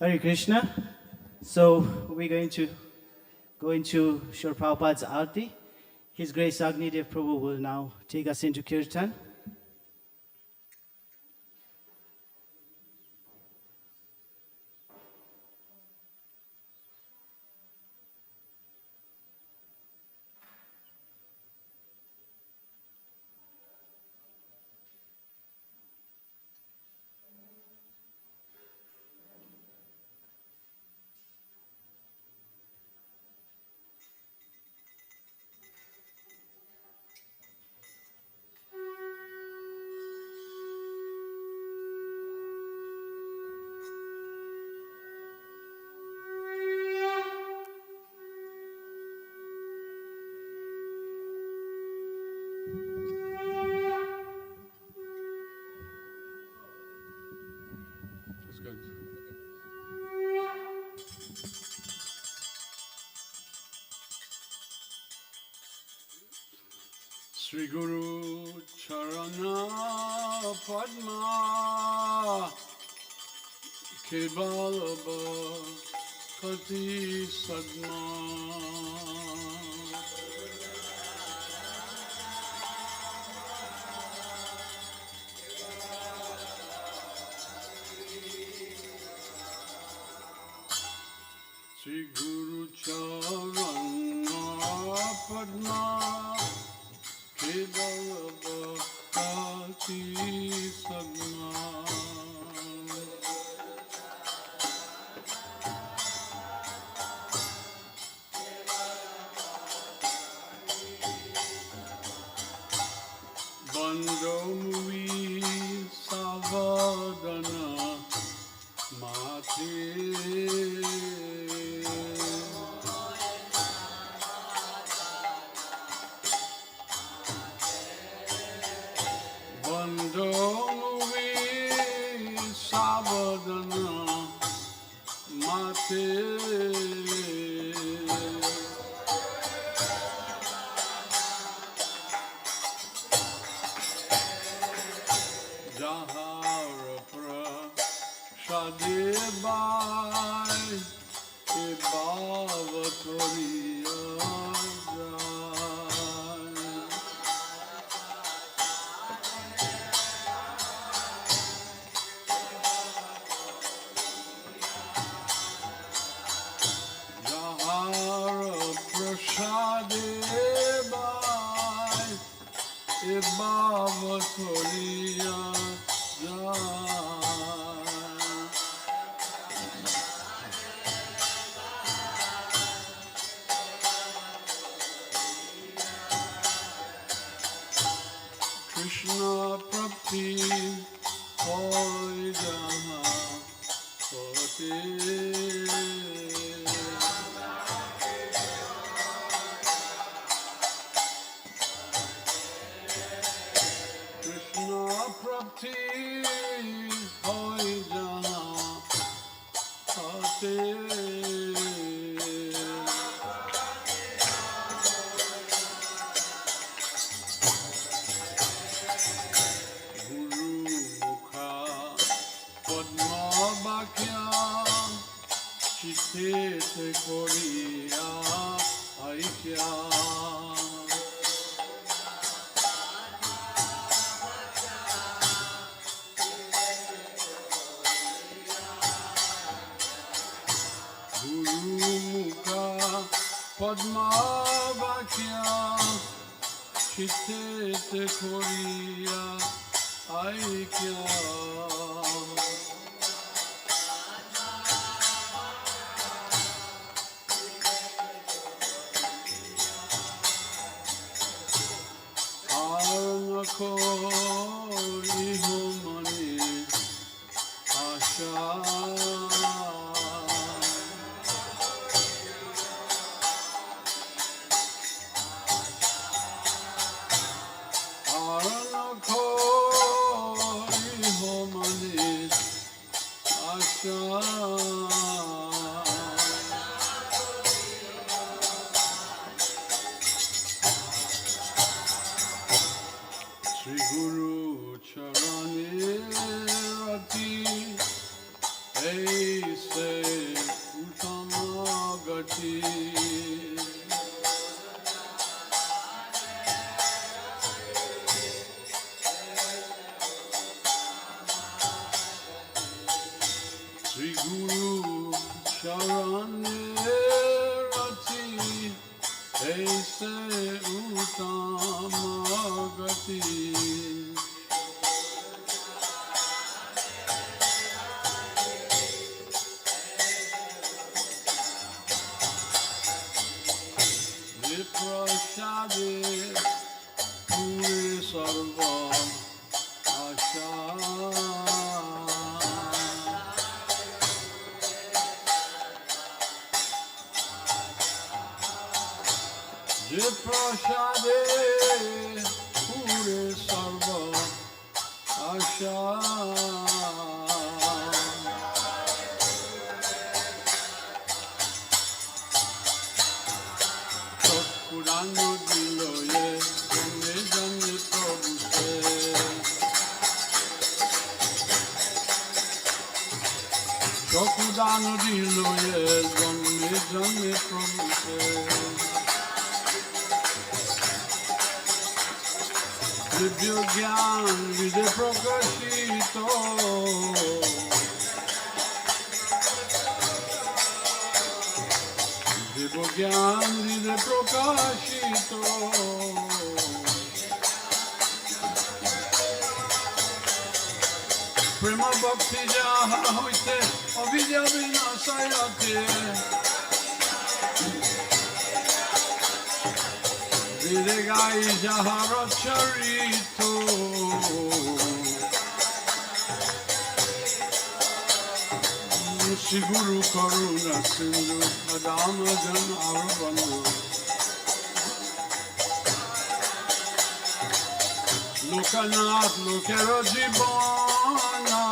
Hare Krishna. So we're going to go into Srila Prabhupada's Aarti. His Grace Agnidev Prabhu will now take us into Kirtan. Sri Guru Charana Padma Kebalaba Kati Sadma Sri Guru Charana Padma Kebalaba Kati Sadma Bandomi Savadana Mati Bandomi Savadana Mati Shadibai Bhavatoriya Jahara Prasadibai Bhavatoriya Krishna Prapti Hoy Jaha Hote Krishna Prapti Hoy Jaha Hote Chitete Korea Aikya Guru Mukha Padma Vakya Chitete Korea Aikya Kori Homani Asha Arana Kori Homani Asha Sri Guru Charani Rati Aise prashade pure sarva asha Kurano dilo ye jane jane prabhu se Chokudano dilo ye jane jane prabhu se Divyo gyan vide prakashito Divyo gyan vide prakashito Prema bhakti jaha hoite avidya vinasayate Videgai jahara charito Shri Guru Karuna Sindhu Adama Jan Arvana Lokanath Lokera Jibana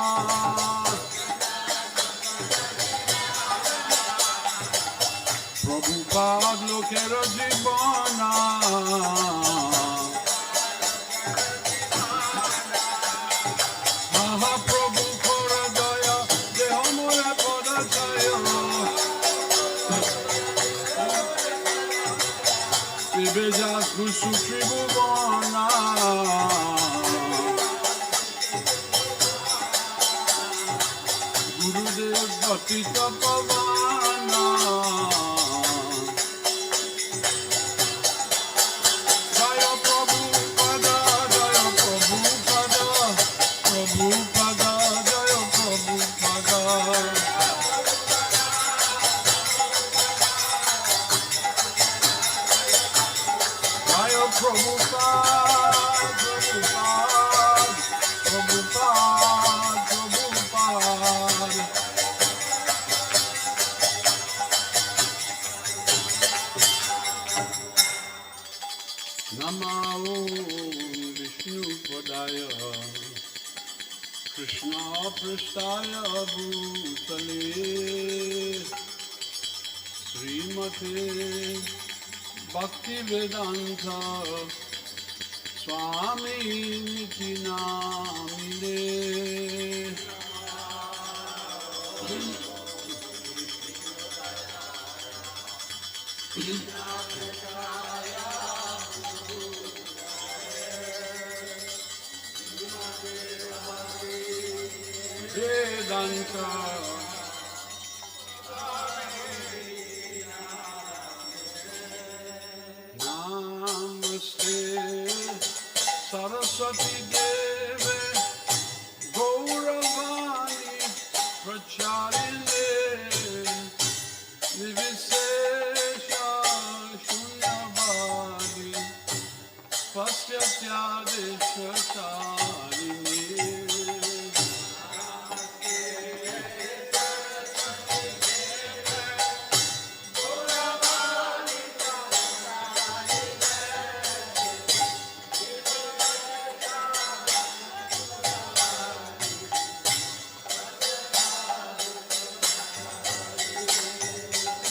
Prabhupada Lokera Jibana Maha Prabhu Kora Daya Deha Moya Pada Jaya Vibejas Kusu Tribhuvana Gurudev Bhakti Tapavana Jaya Prabhupada Jaya Prabhupada Prabhupada Jaya Prabhupada Jaya Prabhupada Prabhupada Prabhupada Namo Vishnu Padaya Krishna Prasthaya Bhutale Srimate Bhakti Vedanta Swami Niti Namine Vedanta Namaste Saraswati Deve Gauravani Pracharine Nivishesha Shunyavadi Pasyatya Deshatarini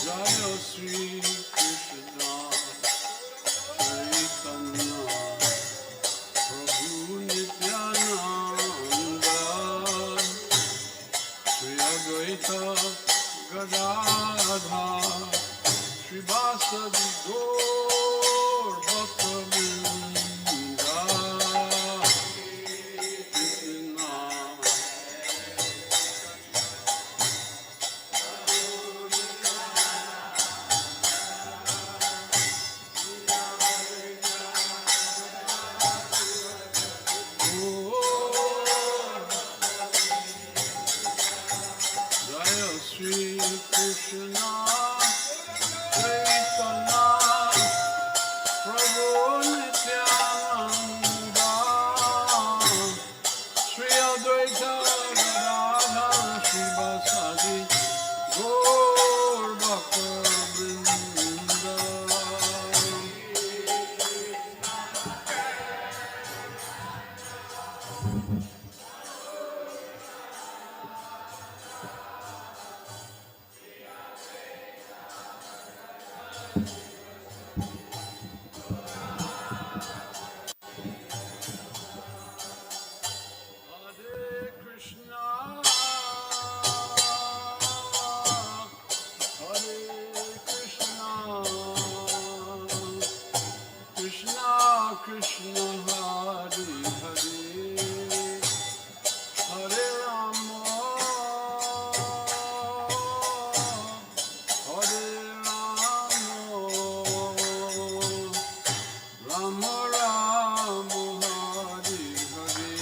Jaya Sri Krishna Chaitanya Prabhu Nitya Krishna Krishna Hare Hare Hare Rama Hare Rama Rama Rama Hare Hare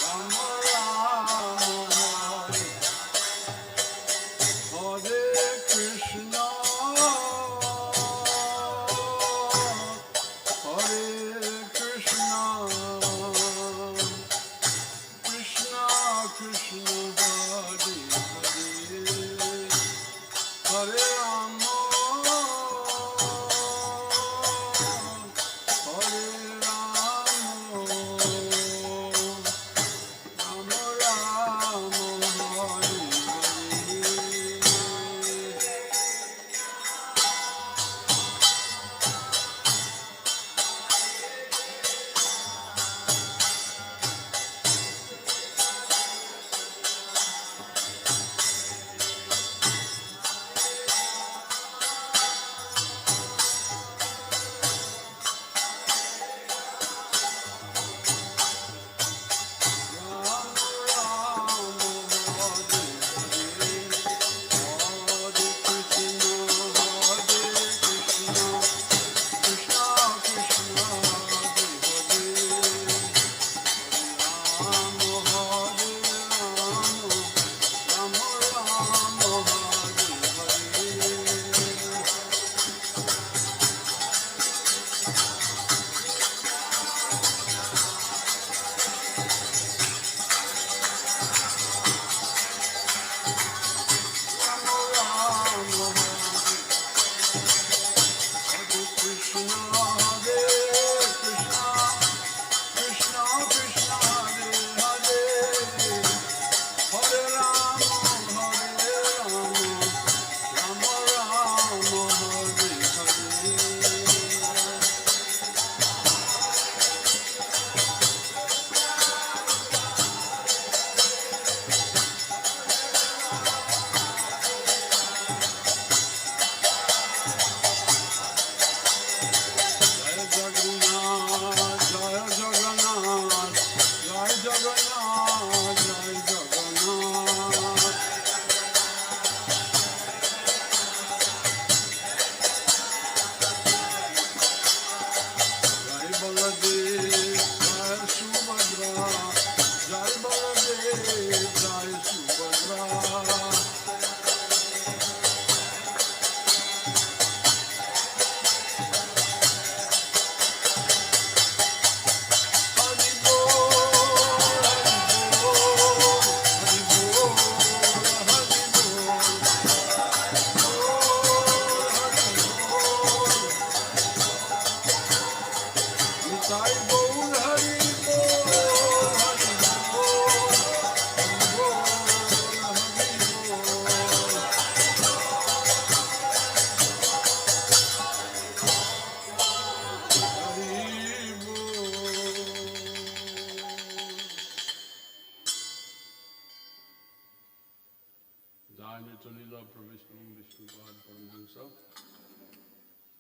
Rama Rama Hare Krishna Hare Krishna Krishna Krishna Hare Hare Hare Rama Hare Rama Rama Rama Hare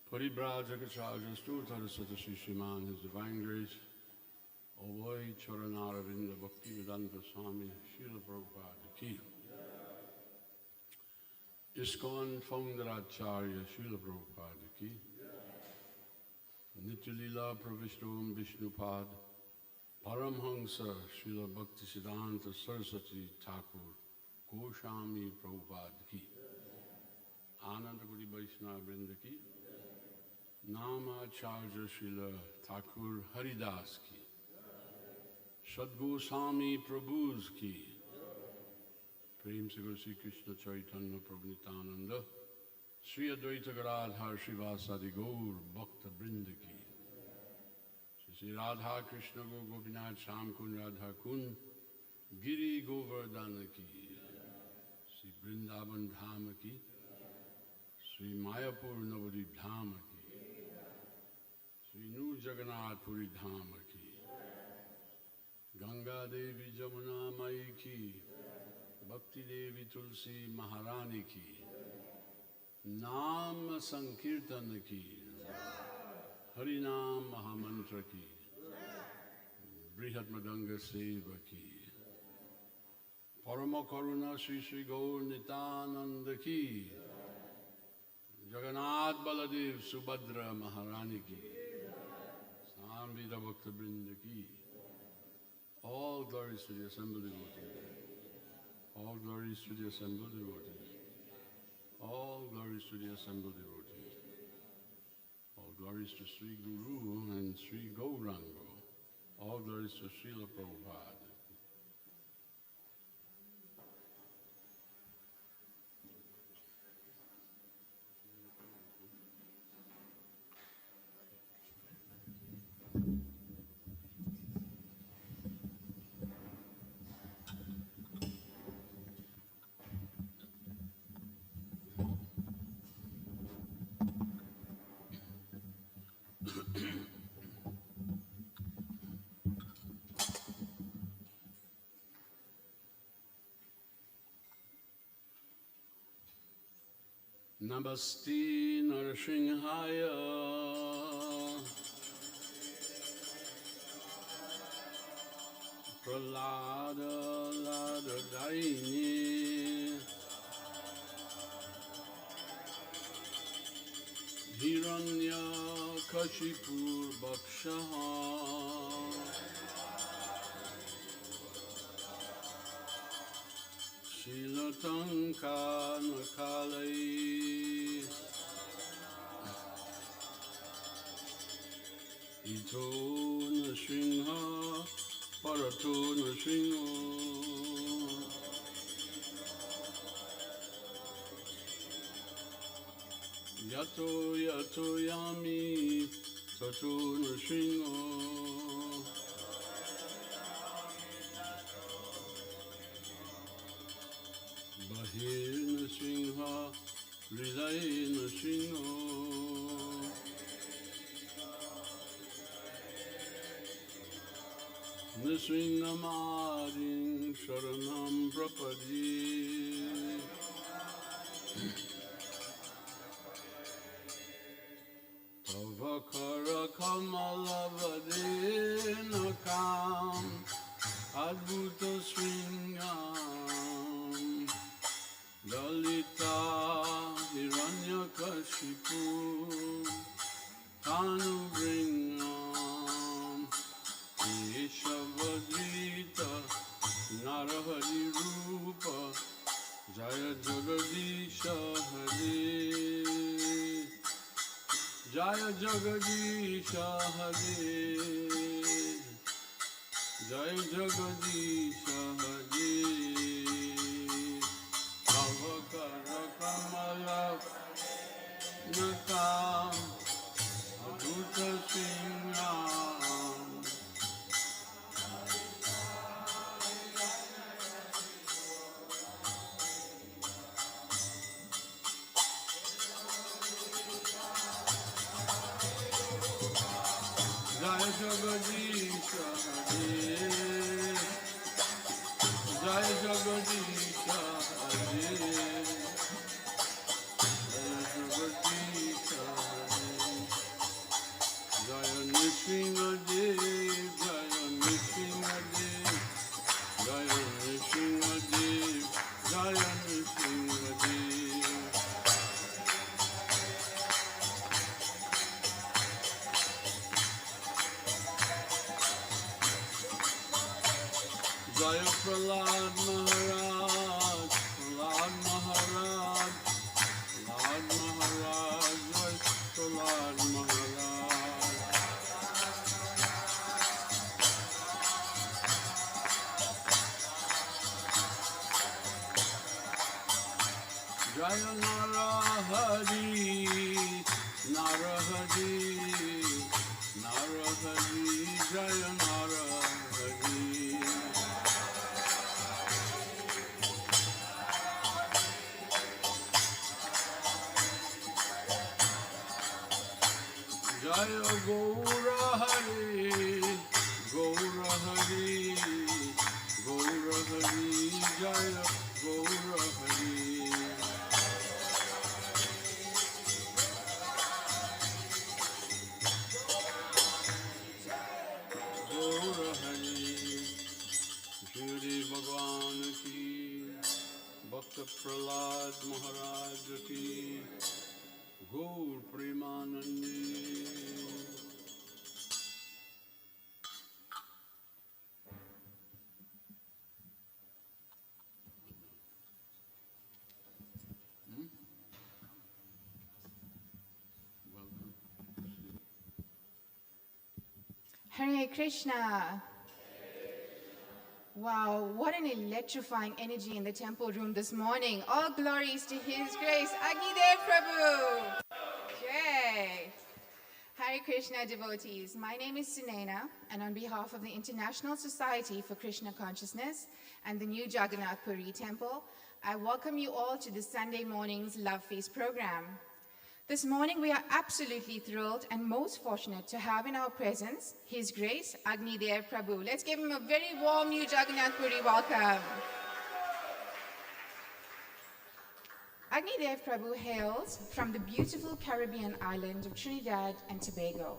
Puri Jagannath Puri Shriman, His Divine Grace, Ovoi Charanaravinda Bhakti Vedanta Swami, Srila Prabhupada Ki. ISKCON founder Acharya, Srila Prabhupada Ki. Nityalila Pravishnavam Vishnupad, Paramhansa, Srila Bhakti Siddhanta Saraswati Thakur, Goswami Prabhupada Ki. Ananda Guri Vaishnava Vrinda Ki. Nama Acharya Srila Thakur Haridas Ki. Sadgoswami Prabhu's Ki. Prem Se Guru Sri Krishna Chaitanya Prabhu Nityananda, Sri Advaita Gadadhar Srivasadi Gaur Bhakta Vrinda Ki. Sri Shri Radha Krishna Go Gopinath Sham Kun Radha Kun Giri Govardhana Ki, Shri Vrindavan Dhama Ki, Shri Mayapur Navadip Dhama Ki, Shri New Jagannath Puri Dhama Ki, Ganga Devi Jamuna Mai Ki, Bhakti Devi Tulsi Maharani Ki, Naam Sankirtan Ki, Harinam Mahamantra Ki, Brihat Madanga Seva Ki, Parama Karuna Sri Sri Gaur Nitananda Ki, Jagannath Baladev Subhadra Maharani Ki, Samvida Bhakta Brinda Ki. All glories to the assembled devotees. All glories to the assembled devotees. All glories to the assembled devotees. All glories to Sri Guru and Sri Gauranga. All glories to Srila Prabhupada. Namaste Narasimhaya Pralada Lada Daini Hiranya Kashipur Bhakshaha Shilatanka Nakalai Ito Nasingha Parato Nasingha Yato Yato Yami Tato Nasingha Bahir Nasingha Hriday Nasingha Nisringamadin Sharanam Prapadi Tavakara Kamalavadinakam Adbhuta Sringam Dalita Hiranyakashipu Tanubringam Ishavadrita Narahari Rupa Jaya Jagadisha Hare Jaya Jagadisha Hare Jaya Jagadisha Hare Avakara Kamala Nakam Adhuta Singam Jaya Jagadisha Hare Jaya Jagadisha Hare Jaya Jagadisha Hare Jaya Nrsimhadev Jaya Nrsimhadev Jaya Nrsimhadev Jaya Nrsimhadev Jaya Prahlad Maharaj, Prahlad Maharaj, Prahlad Maharaj, Jai Prahlad Maharaj. Jaya Narahari, Narahari, Narahari. Jaya Nara Hari. Jaya Gaura Hari, Gaura Hari, Gaura Hari, Jaya Gaura Hari. Gaura Hari, Shri Bhagwan ki, Bhakta Prahlad Maharaj ki, Gaur Premanandi. Hare Krishna. Wow, what an electrifying energy in the temple room this morning. All glories to His Grace, Agnidev Prabhu. Jai. Hare Krishna devotees, my name is Sunena, and on behalf of the International Society for Krishna Consciousness and the new Jagannath Puri Temple, I welcome you all to the Sunday morning's Love Feast program. This morning we are absolutely thrilled and most fortunate to have in our presence His Grace Agnidev Prabhu. Let's give him a very warm new Jagannath Puri welcome. Agnidev Prabhu hails from the beautiful Caribbean island of Trinidad and Tobago.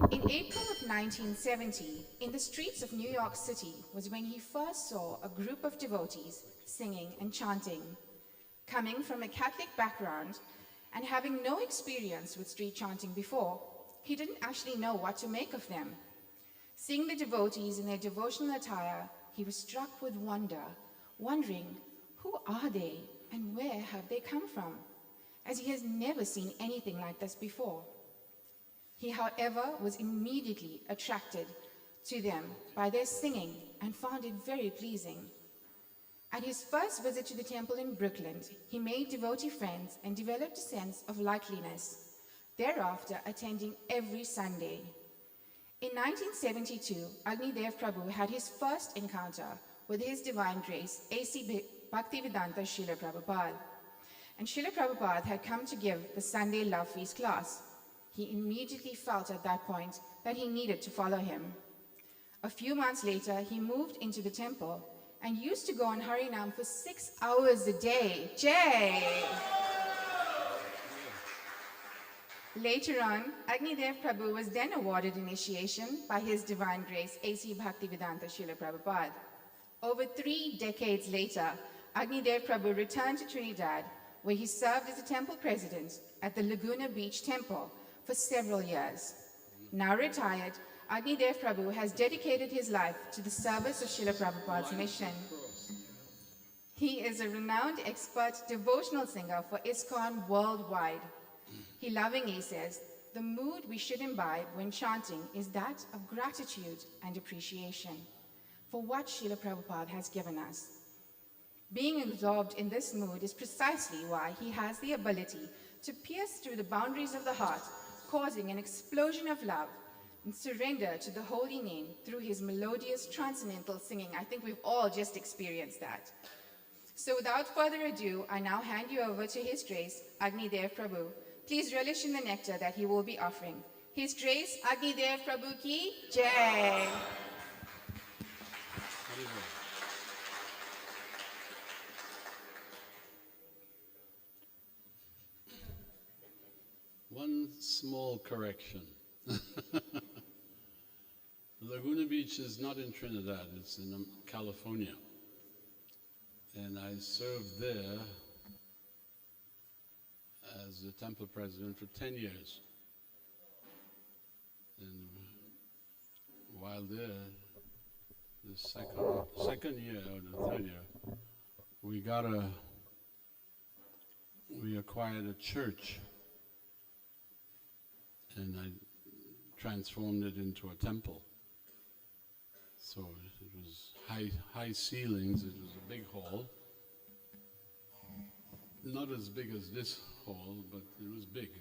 In April of 1970, in the streets of New York City was when he first saw a group of devotees singing and chanting. Coming from a Catholic background, and having no experience with street chanting before, he didn't actually know what to make of them. Seeing the devotees in their devotional attire, he was struck with wonder, wondering, who are they and where have they come from? As he has never seen anything like this before. He, however, was immediately attracted to them by their singing and found it very pleasing. At his first visit to the temple in Brooklyn, he made devotee friends and developed a sense of likeliness, thereafter attending every Sunday. In 1972, Agnidev Prabhu had his first encounter with His Divine Grace, A.C. Bhaktivedanta Srila Prabhupada. And Srila Prabhupada had come to give the Sunday Love Feast class. He immediately felt at that point that he needed to follow him. A few months later, he moved into the temple and used to go on Harinam for 6 hours a day. Jai! Later on, Agnidev Prabhu was then awarded initiation by His Divine Grace, A.C. Bhaktivedanta Srila Prabhupada. Over 3 decades later, Agnidev Prabhu returned to Trinidad, where he served as a temple president at the Laguna Beach Temple for several years. Now retired, Agnidev Prabhu has dedicated his life to the service of Srila Prabhupada's mission. He is a renowned expert devotional singer for ISKCON worldwide. He lovingly says, the mood we should imbibe when chanting is that of gratitude and appreciation for what Srila Prabhupada has given us. Being absorbed in this mood is precisely why he has the ability to pierce through the boundaries of the heart, causing an explosion of love and surrender to the holy name through his melodious transcendental singing. I think we've all just experienced that. So without further ado, I now hand you over to His Grace, Agnidev Prabhu. Please relish in the nectar that he will be offering. His Grace, Agnidev Prabhu ki Jai. One small correction. Laguna Beach is not in Trinidad, it's in California. And I served there as the temple president for 10 years. And while there, the second year or the third year, we acquired a church, and I transformed it into a temple. So it was high ceilings, it was a big hall. Not as big as this hall, but it was big.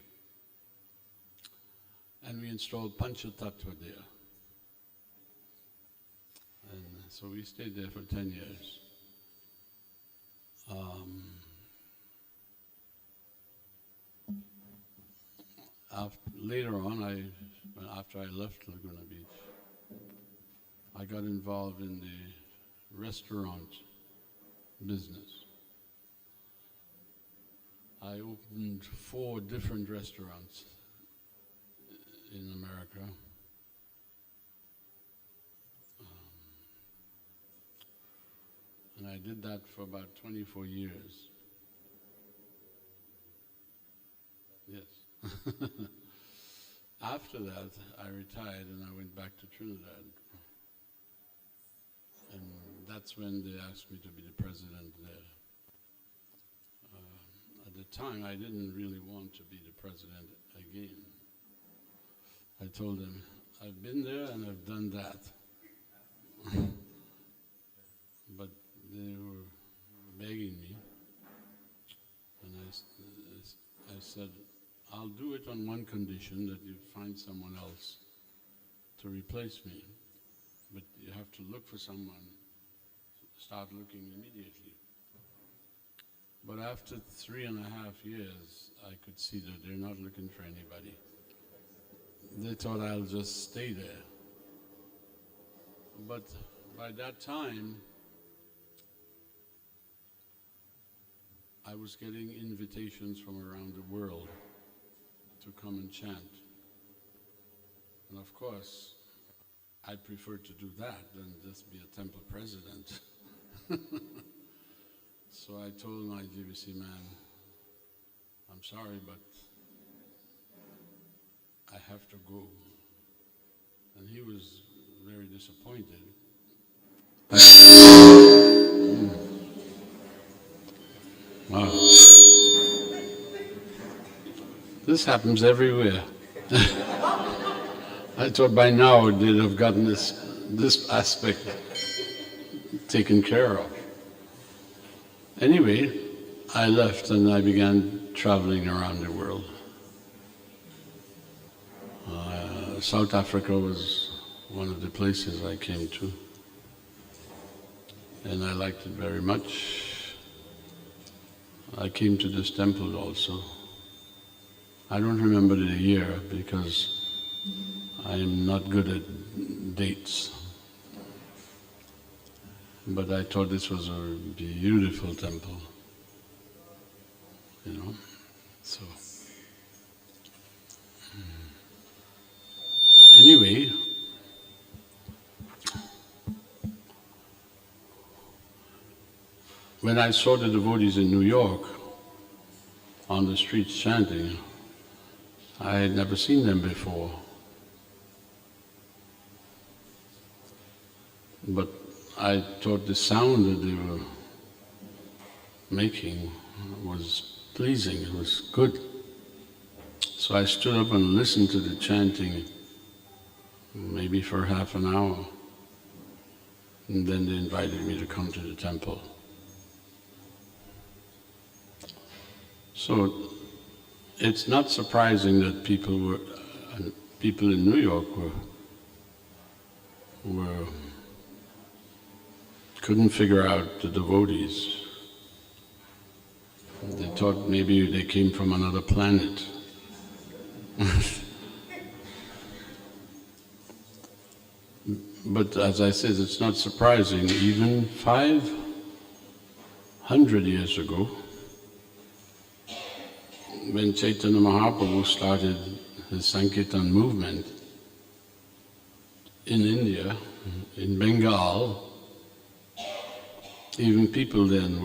And we installed Panchatattva there. So we stayed there for 10 years. Later on, after I left Laguna Beach, I got involved in the restaurant business. I opened 4 different restaurants in America. And I did that for about 24 years. Yes. After that, I retired and I went back to Trinidad. And that's when they asked me to be the president there. At the time, I didn't really want to be the president again. I told them, I've been there and I've done that. But they were begging me, and I said, I'll do it on one condition, that you find someone else to replace me. But you have to look for someone, start looking immediately. But after 3.5 years, I could see that they're not looking for anybody. They thought I'll just stay there. But by that time, I was getting invitations from around the world to come and chant. And of course, I prefer to do that than just be a temple president. So I told my GBC man, I'm sorry, but I have to go. And he was very disappointed. Wow. This happens everywhere. I thought by now they'd have gotten this aspect taken care of. Anyway, I left and I began traveling around the world. South Africa was one of the places I came to, and I liked it very much. I came to this temple also. I don't remember the year because I am not good at dates. But I thought this was a beautiful temple, you know, so. Anyway, when I saw the devotees in New York on the streets chanting, I had never seen them before. But I thought the sound that they were making was pleasing, it was good. So I stood up and listened to the chanting, maybe for half an hour. And then they invited me to come to the temple. So it's not surprising that people in New York couldn't figure out the devotees. They thought maybe they came from another planet. But as I said, it's not surprising. Even 500 years ago, when Chaitanya Mahaprabhu started his Sankirtan movement in India, in Bengal, even people then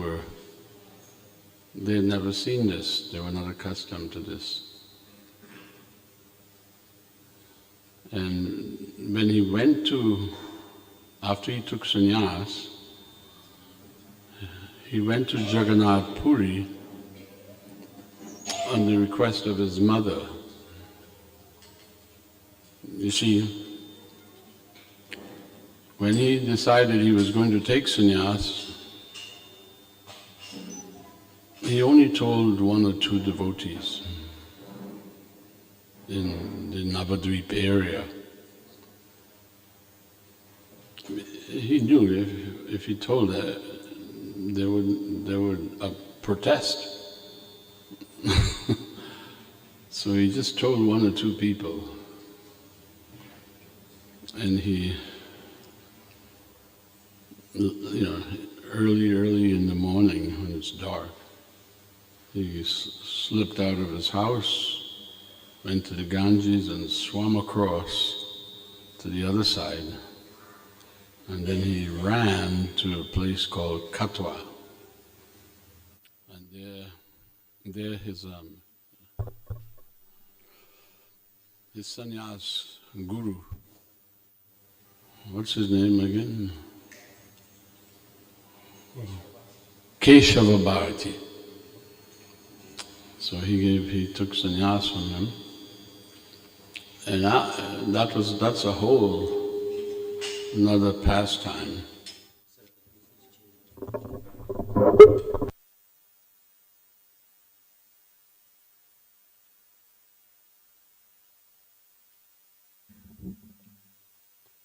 they had never seen this, they were not accustomed to this. And when he went after he took sannyas, he went to Jagannath Puri on the request of his mother. You see, when he decided he was going to take sannyas, he only told 1 or 2 devotees in the Navadvip area. he knew if he told that, there would protest. So he just told one or two people, and he, early in the morning when it's dark, he slipped out of his house, went to the Ganges and swam across to the other side, and then he ran to a place called Katwa, and there his sannyas guru, what's his name again? Keshava Bharati. So he took sannyas from him, and that's a whole another pastime.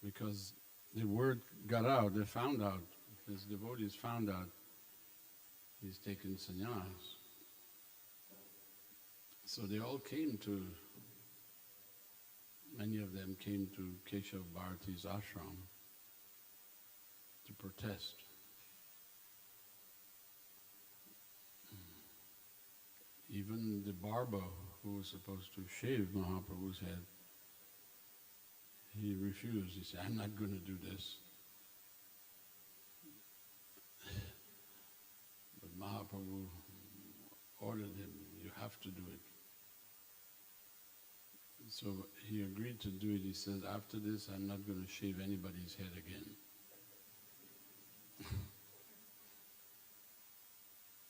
Because the word got out, they found out, his devotees found out he's taken sannyas. So they all many of them came to Keshav Bharati's ashram to protest. Even the barber who was supposed to shave Mahaprabhu's head, he refused. He said, I'm not going to do this. But Mahaprabhu ordered him, you have to do it. So he agreed to do it. He said, after this, I'm not going to shave anybody's head again.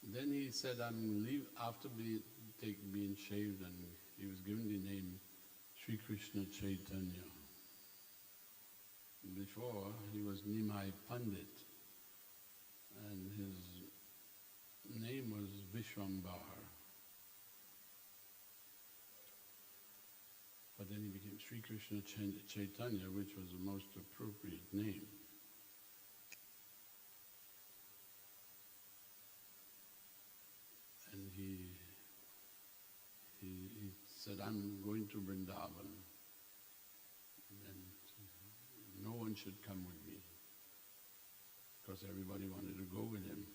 Then he said, I'm going to leave after being shaved, and he was given the name Sri Krishna Chaitanya. Before, he was Nimai Pandit, and his name was Vishwambar. But then he became Sri Krishna Chaitanya, which was the most appropriate name. And he said, I'm going to Vrindavan, and no one should come with me, because everybody wanted to go with him.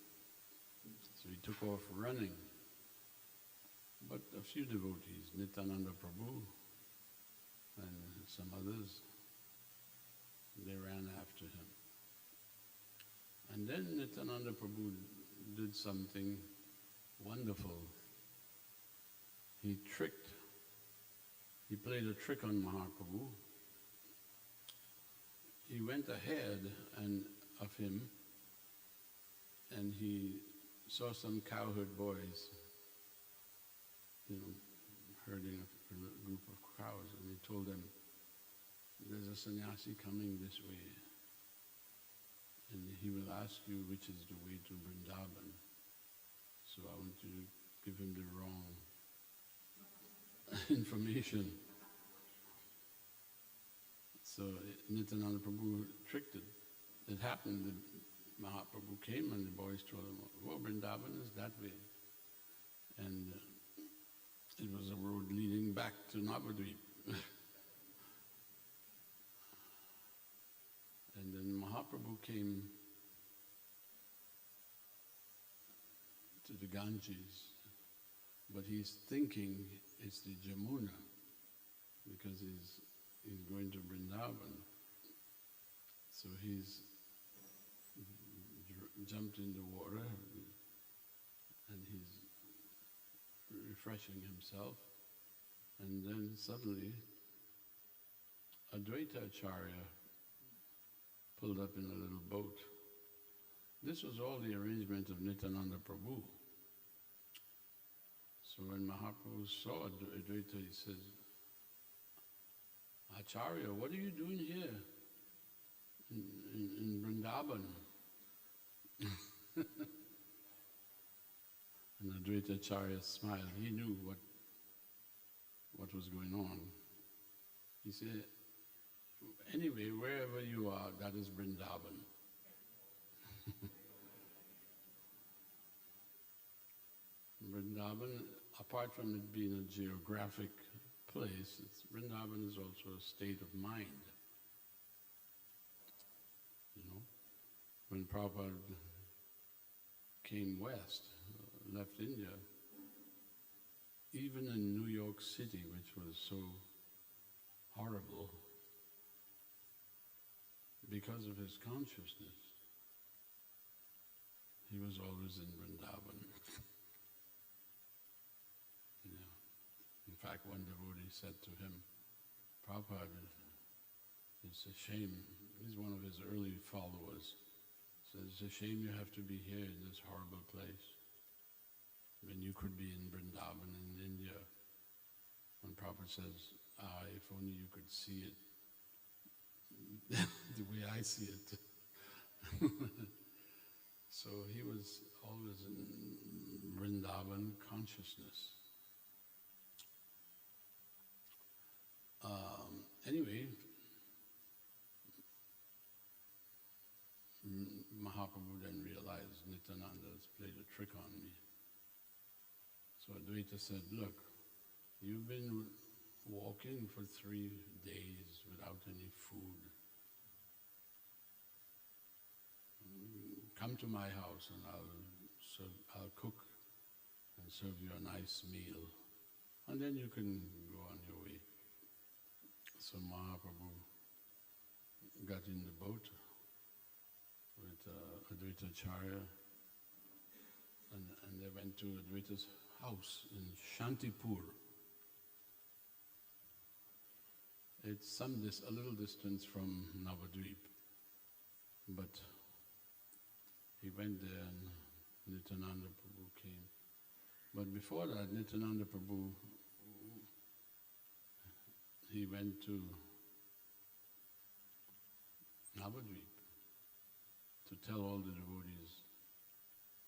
So he took off running. But a few devotees, Nityananda Prabhu and some others, they ran after him. And then Nityananda Prabhu did something wonderful. He played a trick on Mahaprabhu. He went ahead of him, and he saw some cowherd boys, herding a group of cows, and he told them, there's a sannyasi coming this way, and he will ask you which is the way to Vrindavan. So I want you to give him the wrong information. So Nityananda Prabhu tricked it. It happened that Mahaprabhu came and the boys told him, well, Vrindavan is that way. And it was a road leading back to Navadvip. And then Mahaprabhu came to the Ganges, but he's thinking it's the Jamuna, because he's going to Vrindavan. So he's jumped in the water and he's refreshing himself. And then suddenly Advaita Acharya pulled up in a little boat. This was all the arrangement of Nityananda Prabhu. So when Mahaprabhu saw Advaita, he says, Acharya, what are you doing here in Vrindavan? And Advaita Acharya smiled. He knew what was going on. He said, Anyway, wherever you are, that is Vrindavan. Vrindavan, apart from it being a geographic place, Vrindavan is also a state of mind. You know, when Prabhupada came west, left India, even in New York City, which was so horrible, because of his consciousness, he was always in Vrindavan. Yeah. In fact, one devotee said to him, Prabhupada, it's a shame, he's one of his early followers, says, it's a shame you have to be here in this horrible place when you could be in Vrindavan in India. And Prabhupada says, if only you could see it the way I see it. So he was always in Vrindavan consciousness. Anyway, Mahaprabhu then realized Nityananda has played a trick on me. So Advaita said, look, you've been walking for 3 days without any food. Come to my house and I'll cook and serve you a nice meal. And then you can go on your way. So Mahaprabhu got in the boat with Advaita Acharya and they went to Advaita's house in Shantipur. It's a little distance from Navadvip, but he went there and Nityananda Prabhu came. But before that, Nityananda Prabhu, he went to Navadvip to tell all the devotees.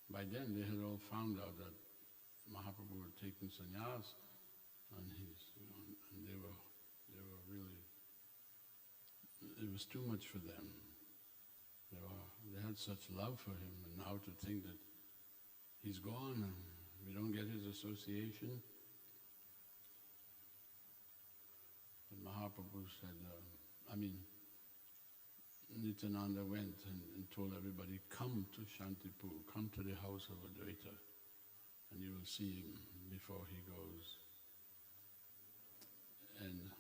By then they had all found out that Mahaprabhu had taken sannyas and they were really, it was too much for them. They had such love for him, and now to think that he's gone and we don't get his association. But Mahaprabhu said, Nityananda went and told everybody, come to Shantipur, come to the house of Advaita, and you will see him before he goes. And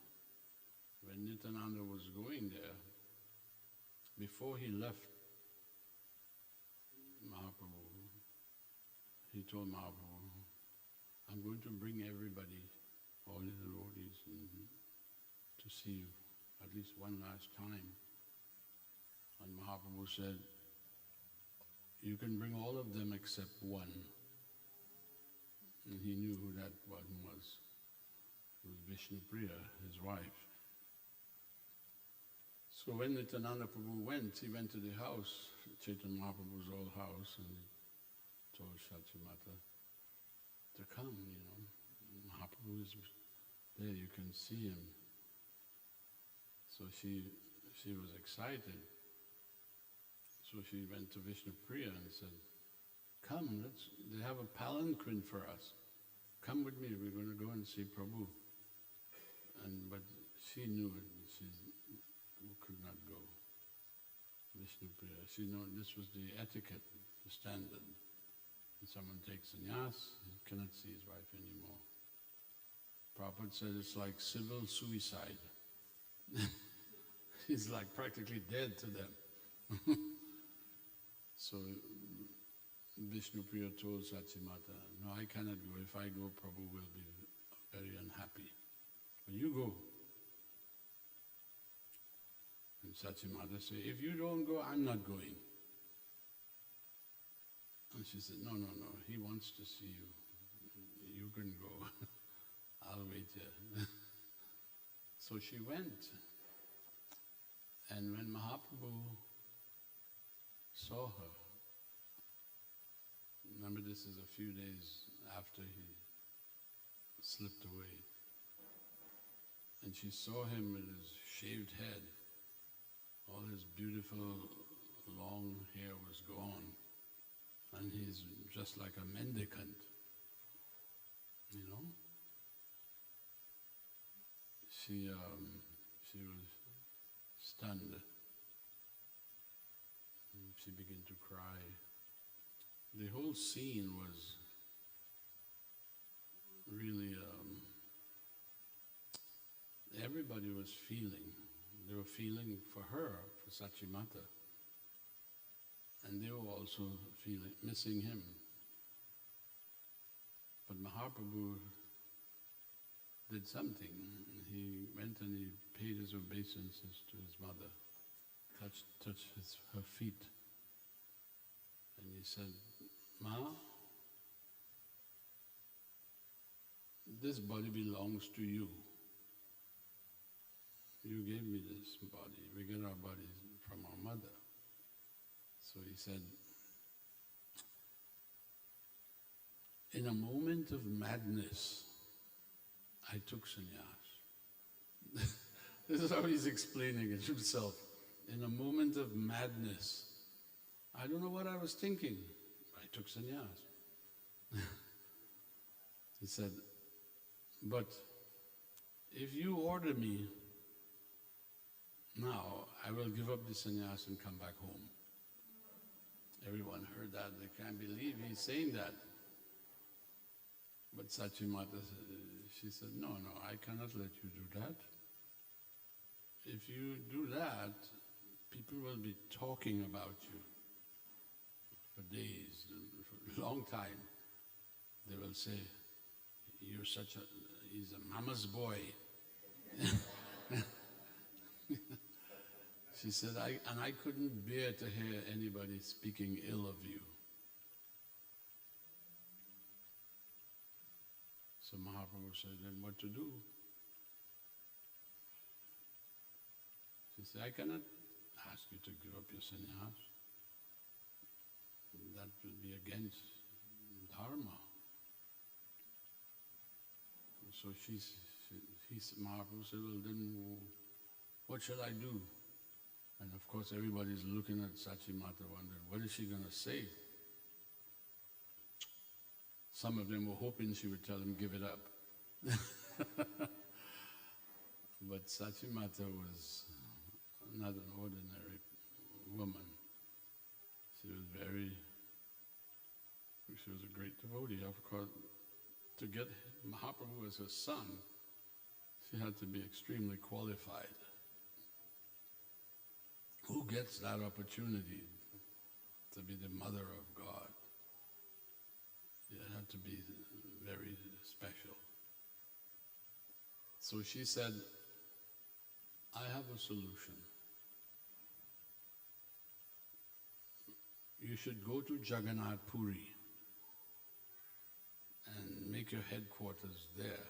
when Nityananda was going there, before he left Mahaprabhu, he told Mahaprabhu, I'm going to bring everybody, all the devotees, to see you at least one last time. And Mahaprabhu said, you can bring all of them except one. And he knew who that one was. It was Vishnupriya, his wife. So when Nityananda Prabhu went, he went to the house, Chaitanya Mahaprabhu's old house, and he told Shachimata to come, Mahaprabhu is there, you can see him. So she was excited. So she went to Vishnupriya and said, come, they have a palanquin for us. Come with me, we're going to go and see Prabhu. But she knew it, she could not go. Vishnupriya, she knew this was the etiquette, the standard. When someone takes sannyas, he cannot see his wife anymore. Prabhupada said it's like civil suicide. He's like practically dead to them. So Vishnupriya told Sachimata, no, I cannot go. If I go, Prabhu will be very unhappy. But you go. And Sachimata said, if you don't go, I'm not going. And she said, no, he wants to see you. You can go. I'll wait here. So she went. And when Mahaprabhu saw her, remember this is a few days after he slipped away, and she saw him with his shaved head, all his beautiful long hair was gone, and he's just like a mendicant, you know. She was stunned. She began to cry. The whole scene was really, everybody was feeling. They were feeling for her, for Sachimata. And they were also feeling, missing him. But Mahaprabhu did something. He went and he paid his obeisances to his mother, touched her feet. And he said, Ma, this body belongs to you. You gave me this body. We get our bodies from our mother. So he said, in a moment of madness, I took sannyas. This is how he's explaining it himself. In a moment of madness, I don't know what I was thinking. I took sannyas. He said, but if you order me now, I will give up the sannyas and come back home. Everyone heard that. They can't believe he's saying that. But Sachimata, she said, no, I cannot let you do that. If you do that, people will be talking about you for days, for a long time. They will say, he's a mama's boy. She said, I couldn't bear to hear anybody speaking ill of you. So Mahaprabhu said, then what to do? She said, I cannot ask you to give up your sannyas. That would be against dharma. So Mahaprabhu said, well then, what shall I do? And of course everybody's looking at Sachimata wondering, what is she going to say? Some of them were hoping she would tell him, give it up. But Sachimata was not an ordinary woman. She was a great devotee. Of course, to get Mahaprabhu as her son, she had to be extremely qualified. Who gets that opportunity to be the mother of God? You have to be very special. So she said, I have a solution. You should go to Jagannath Puri and make your headquarters there.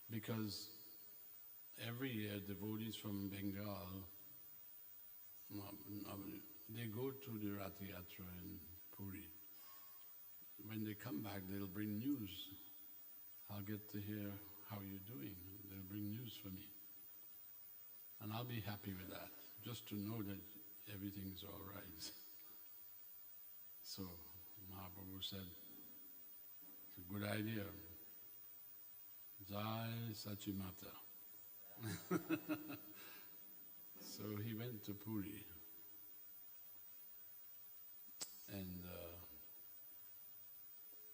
Because every year devotees from Bengal, they go to the Rath Yatra in Puri. When they come back, they'll bring news. I'll get to hear how you're doing. They'll bring news for me. And I'll be happy with that, just to know that everything's all right. So Mahaprabhu said, it's a good idea. Jai Sachimata. So he went to Puri. And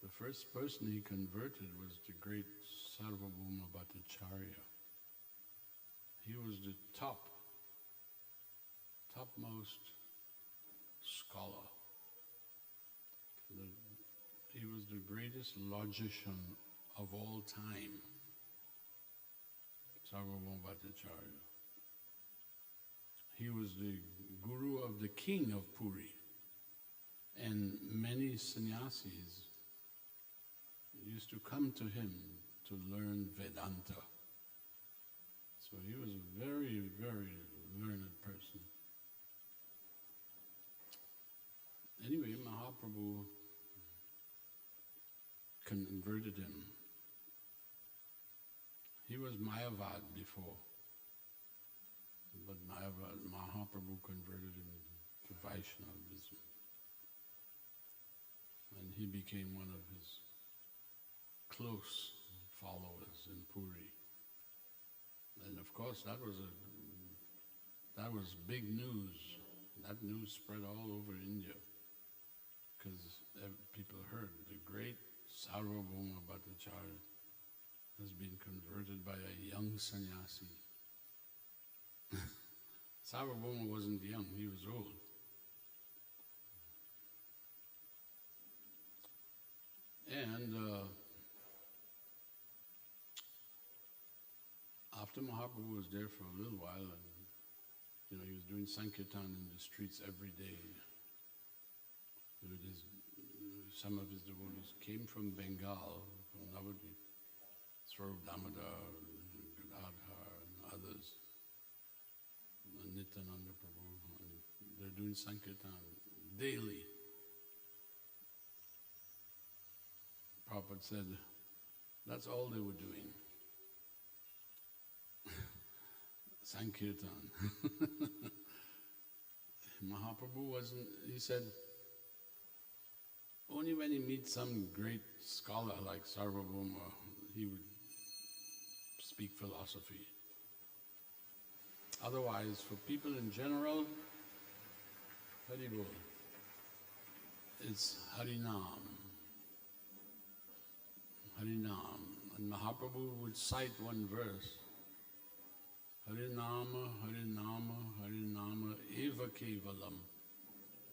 the first person he converted was the great Sarvabhauma Bhattacharya. He was the topmost scholar. He was the greatest logician of all time, Sarvabhauma Bhattacharya. He was the guru of the king of Puri. And many sannyasis used to come to him to learn Vedanta. So he was a very, very learned person. Anyway, Mahaprabhu converted him. He was Mayavad before. but Mahaprabhu converted him to Vaishnavism. And he became one of his close followers in Puri. And of course, that was big news. That news spread all over India because people heard the great Sarvabhauma Bhattacharya has been converted by a young sannyasi. Sarvabhauma wasn't young, he was old. And after Mahaprabhu was there for a little while, and he was doing Sankirtan in the streets every day. Some of his devotees came from Bengal, from Navadvip, Swarup Damodar, Gadadhar, and others, Nityananda Prabhu, and they're doing Sankirtan daily. Prabhupada said, that's all they were doing. Sankirtan. Mahaprabhu wasn't, he said, only when he meets some great scholar like Sarvabhauma, he would speak philosophy. Otherwise, for people in general, Haribol, it's Harinam. Harinam. And Mahaprabhu would cite one verse. Harinama, Harinama, Harinama, eva kevalam.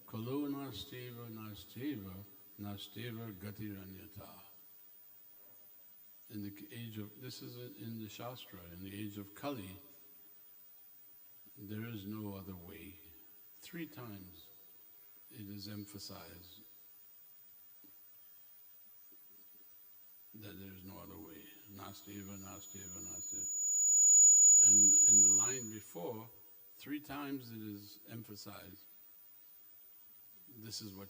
Kalo nasteva, nasteva, nasteva gatiranyata. In the age of, this is in the Shastra, in the age of Kali, there is no other way. 3 times it is emphasized that there is no other way. Nasteva, nasteva, nasteva. And in the line before, 3 times it is emphasized. This is what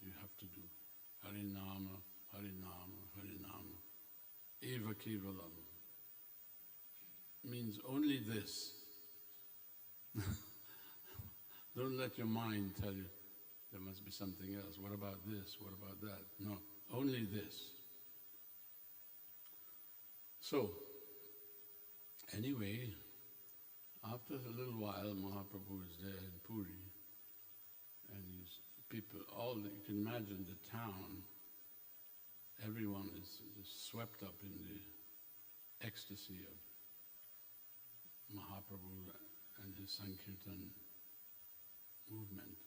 you have to do. Harinama, Harinama, Harinama. Eva Kevalam. Means only this. Don't let your mind tell you there must be something else. What about this? What about that? No, only this. So, anyway, after a little while, Mahaprabhu is there in Puri, and these people, you can imagine the town, everyone is swept up in the ecstasy of Mahaprabhu and his Sankirtan movement.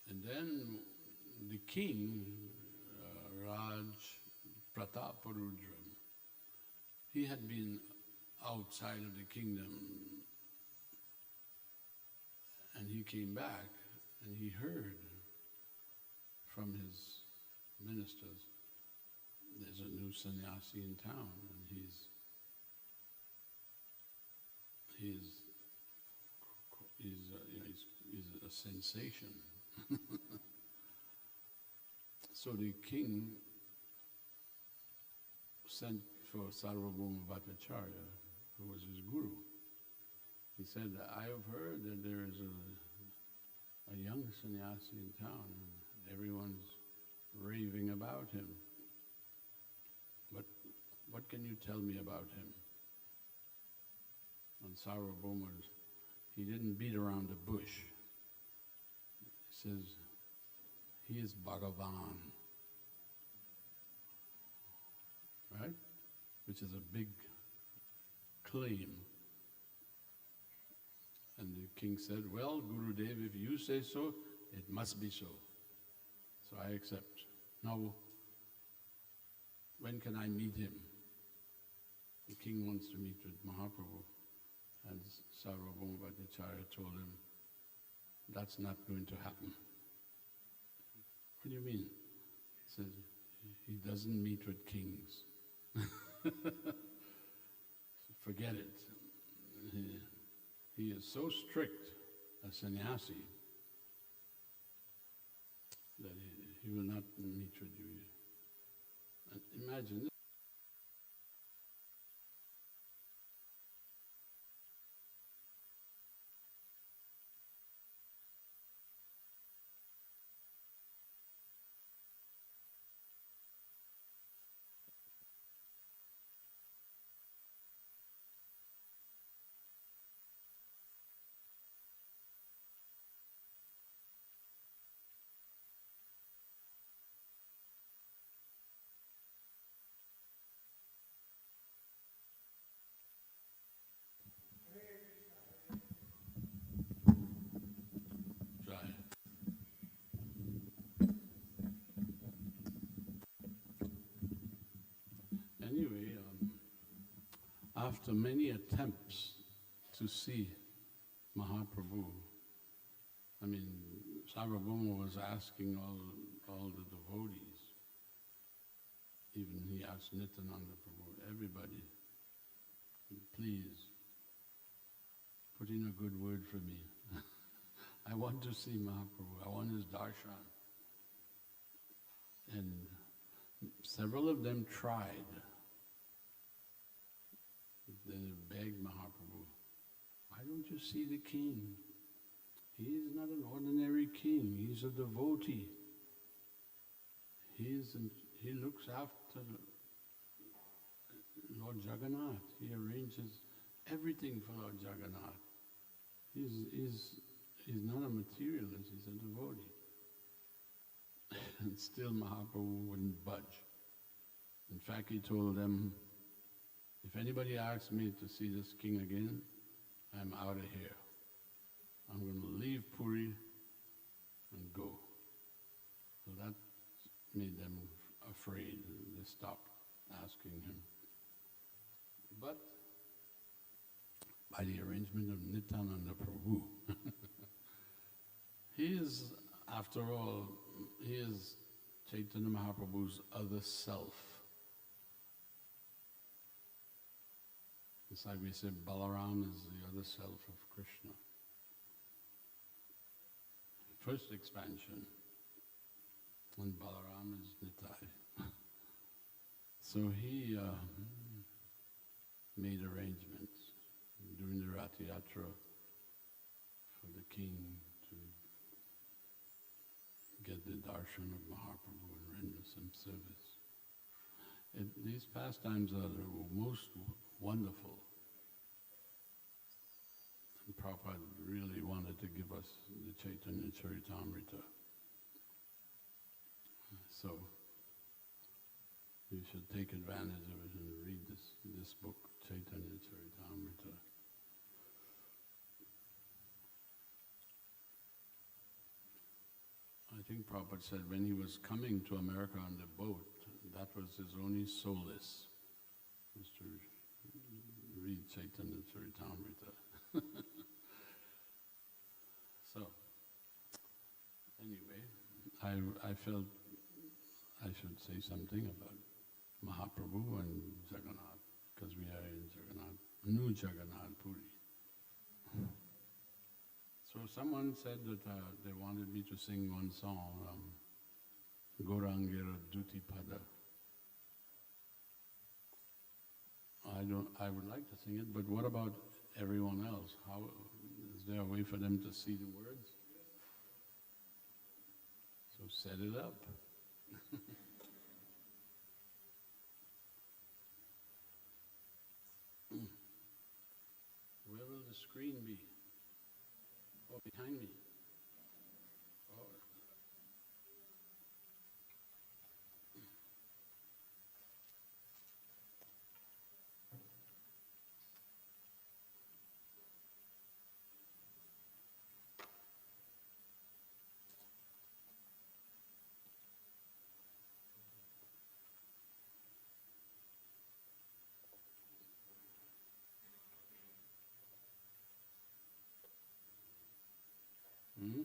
And then the king, Raj Prataparudram, he had been outside of the kingdom, and he came back and he heard from his ministers, there's a new sannyasi in town, and he's a sensation. So the king sent for Sarvabhauma Bhattacharya, who was his guru. He said, I have heard that there is a young sannyasi in town, and everyone's raving about him. But what can you tell me about him? And Sarvabhauma, he didn't beat around the bush. He says, he is Bhagavan, right? Which is a big claim. And the king said, well, Gurudev, if you say so, it must be so. So I accept. Now, when can I meet him? The king wants to meet with Mahaprabhu. And Sarvabhauma Bhattacharya told him, that's not going to happen. What do you mean? He says, he doesn't meet with kings. Forget it. He is so strict, a sannyasi, that he will not meet with you. And imagine this. after many attempts to see Mahaprabhu, I mean, Sarvabhauma was asking all the devotees, even he asked Nityananda Prabhu, everybody, please, put in a good word for me. I want to see Mahaprabhu, I want his darshan. And several of them tried. They begged Mahaprabhu, why don't you see the king? He is not an ordinary king, he's a devotee. He looks after Lord Jagannath. He arranges everything for Lord Jagannath. He's not a materialist, he's a devotee. And still Mahaprabhu wouldn't budge. In fact, he told them, if anybody asks me to see this king again, I'm out of here. I'm going to leave Puri and go. So that made them afraid. They stopped asking him. But by the arrangement of Nityananda Prabhu, he is, after all, he is Chaitanya Mahaprabhu's other self. It's like we say Balaram is the other self of Krishna. First expansion, and Balaram is Nitai. So he made arrangements during the Rath Yatra for the king to get the darshan of Mahaprabhu and render some service. These pastimes are the most wonderful. And Prabhupada really wanted to give us the Chaitanya Charitamrita. So, you should take advantage of it and read this book, Chaitanya Charitamrita. I think Prabhupada said when he was coming to America on the boat, that was his only solace, was to read Chaitanya Charitamrita. So, anyway, I felt I should say something about Mahaprabhu and Jagannath, because we are in Jagannath, New Jagannath Puri. So someone said that they wanted me to sing one song, Gaurangera Duti Pada. I would like to sing it, but what about everyone else? Is there a way for them to see the words? So set it up. Where will the screen be? Oh, behind me. Oh. Hmm?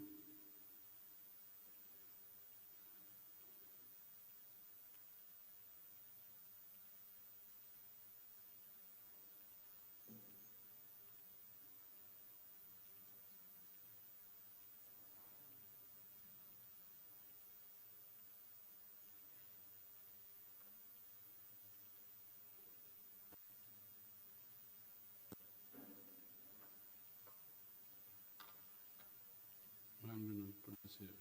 I'm going to put this here.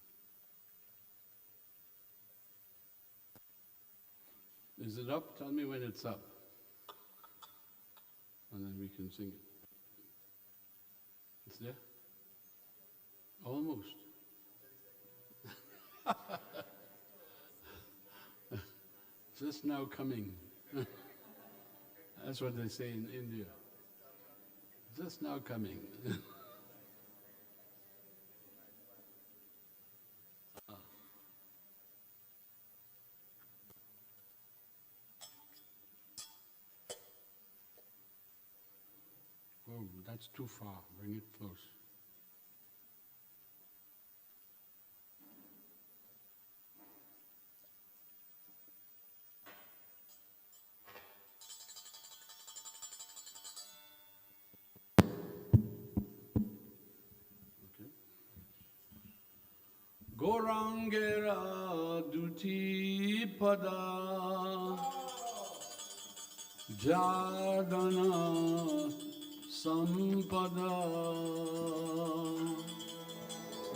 Is it up? Tell me when it's up. And then we can sing it. It's there? Almost. Just now coming. That's what they say in India. Just now coming. That's too far. Bring it close. Okay. Gorangera duti pada jadana sampada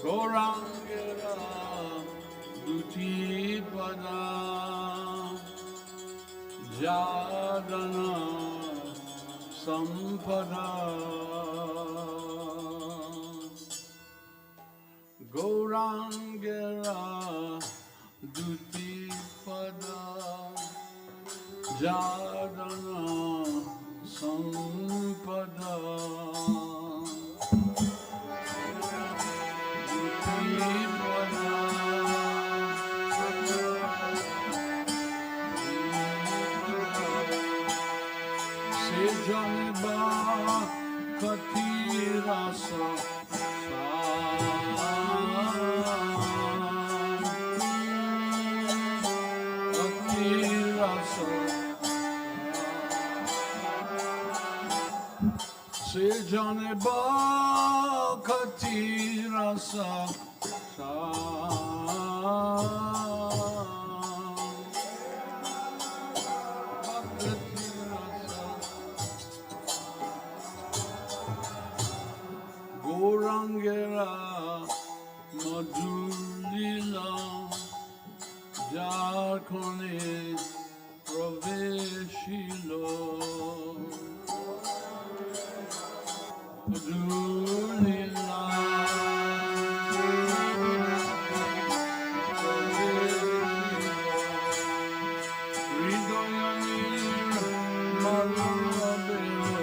Gorangera duti pada jadana sampada Gorangera duti pada jadana sampada duti pada se janeba kati rasa se janeba kati rasa Gorangera madhulila Jarkone Praveshilo Madhulila Hridayani Malabelo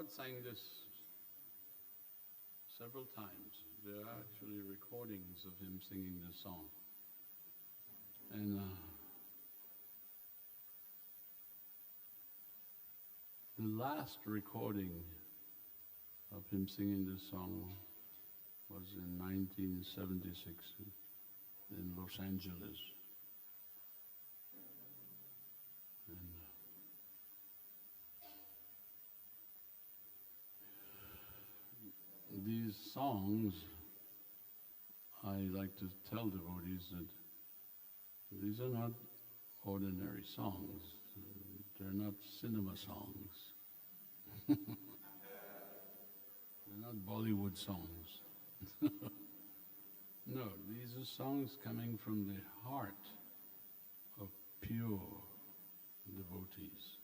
Prabhupada sang this several times. There are actually recordings of him singing this song. And the last recording of him singing this song was in 1976 in Los Angeles. And these songs, I like to tell devotees that these are not ordinary songs. They're not cinema songs. They're not Bollywood songs. No, these are songs coming from the heart of pure devotees,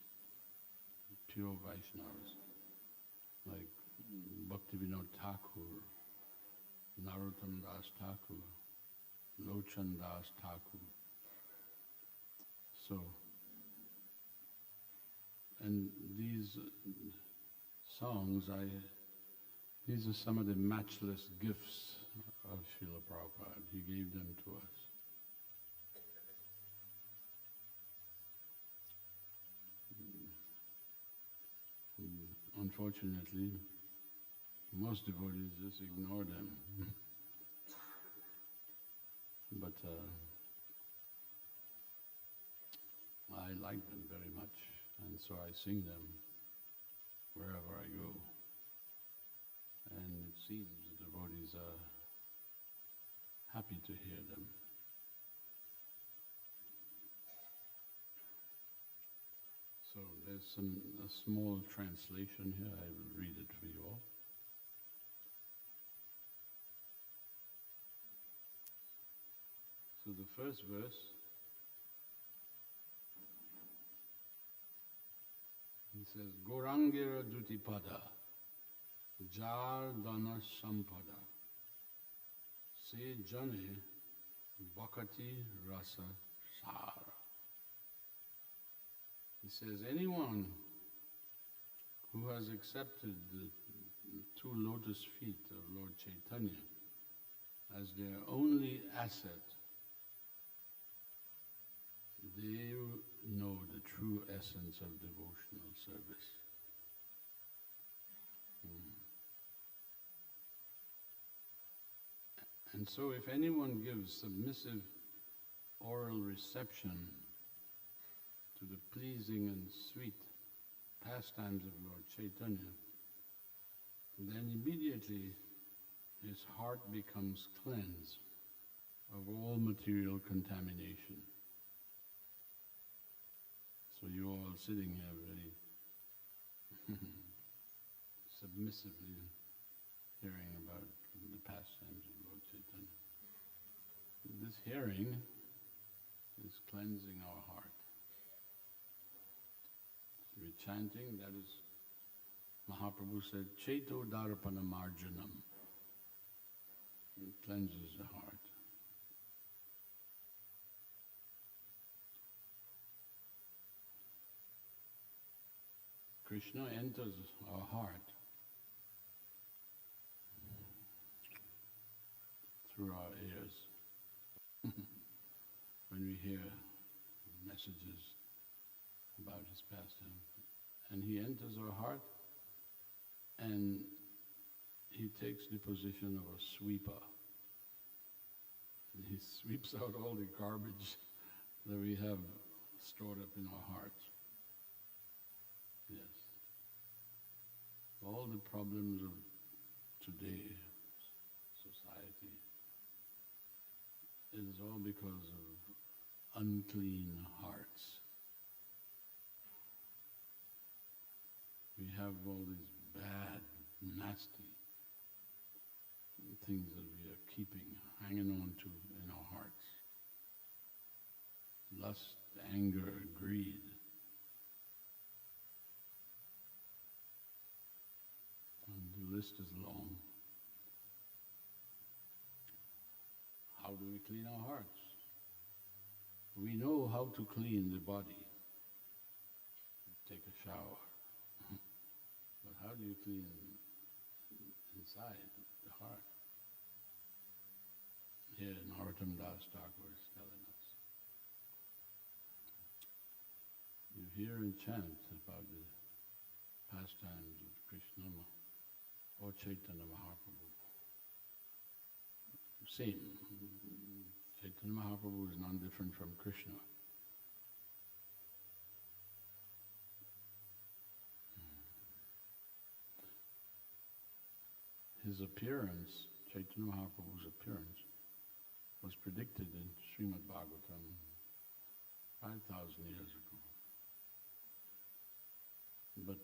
pure Vaishnavas, like Bhaktivinoda Thakur, Narottam Das Thakur, Lochan Das Thakur. So, and these songs, these are some of the matchless gifts of Srila Prabhupada. He gave them to us. Unfortunately, most devotees just ignore them. But I like them very much, and so I sing them wherever I go. And it seems the devotees are happy to hear them. So there's a small translation here. I will read it for you all. So the first verse, he says, Gorangira Dutipada, Jar Dana Sampada, Se Jane Bhakati Rasa Sara. He says, anyone who has accepted the two lotus feet of Lord Chaitanya as their only asset, they know the true essence of devotional service. And so if anyone gives submissive oral reception to the pleasing and sweet pastimes of Lord Chaitanya, then immediately his heart becomes cleansed of all material contamination. So you're all sitting here very submissively hearing about the pastimes of Lord Chaitanya. This hearing is cleansing our heart. So we're chanting, that is, Mahaprabhu said, Chaito Darapana Marjanam. It cleanses the heart. Krishna enters our heart through our ears when we hear messages about his pastime. And he enters our heart and he takes the position of a sweeper. And he sweeps out all the garbage that we have stored up in our hearts. Yes. All the problems of today's society, it is all because of unclean hearts. We have all these bad, nasty things that we are keeping, hanging on to in our hearts. Lust, anger, greed. And the list is long. How do we clean our hearts? We know how to clean the body. Take a shower. But how do you clean inside the heart? Here, Narottam Das Thakur is telling us. You hear and chant about the pastimes of Krishna or Chaitanya Mahaprabhu. Same. Chaitanya Mahaprabhu is none different from Krishna. His appearance, Chaitanya Mahaprabhu's appearance, was predicted in Srimad Bhagavatam 5,000 years ago. But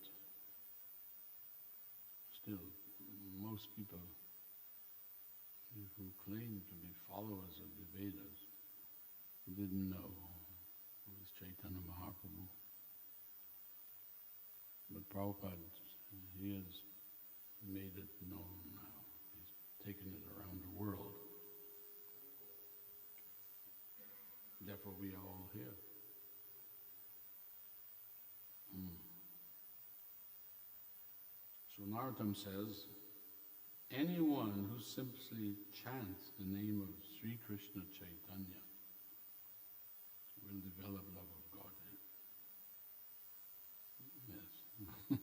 still, most people who claim to be followers of the Vedas didn't know who was Chaitanya Mahaprabhu. But Prabhupada, he has made it known now. He's taken it around the world. Therefore, we are all here. So Narottam says, anyone who simply chants the name of Sri Krishna Chaitanya will develop love of Godhead. Yes.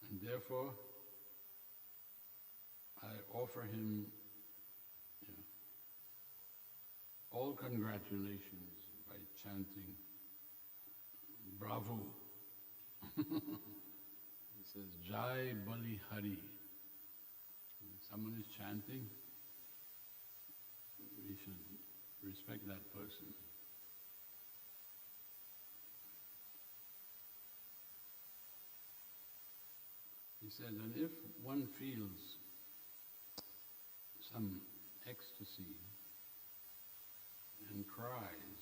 And therefore, I offer him all congratulations by chanting bravo. He says, Jai Bali Hari. When someone is chanting, we should respect that person. He said, and if one feels some ecstasy and cries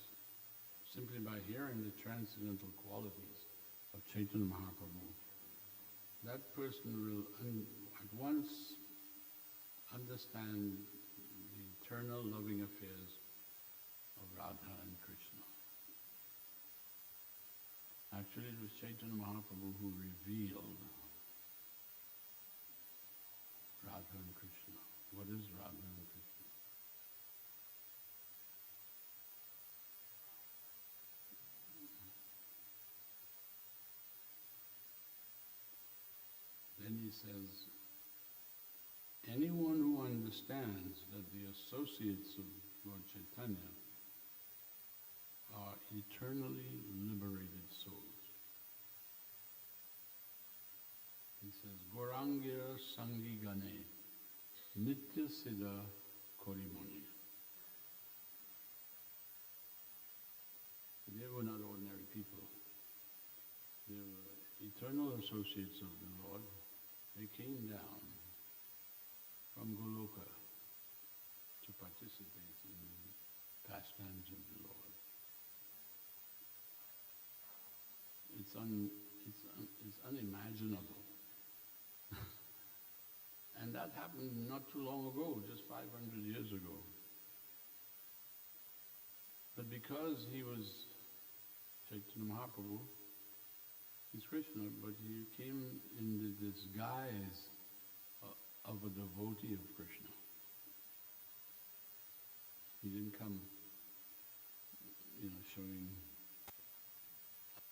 simply by hearing the transcendental qualities of Chaitanya Mahaprabhu, that person will at once understand the eternal loving affairs of Radha and Krishna. Actually, it was Chaitanya Mahaprabhu who revealed Radha and Krishna. What is Radha and Krishna? Then he says, anyone who understands that the associates of Lord Chaitanya are eternally liberated souls. He says, Gorangira Sangi Gane, Nitya Siddha Korimoni. They were not ordinary people. They were eternal associates of the Lord. They came down from Goloka to participate in the pastimes of the Lord. It's unimaginable. And that happened not too long ago, just 500 years ago. But because he was Chaitanya Mahaprabhu, he's Krishna, but he came in the disguise of a devotee of Krishna. He didn't come, showing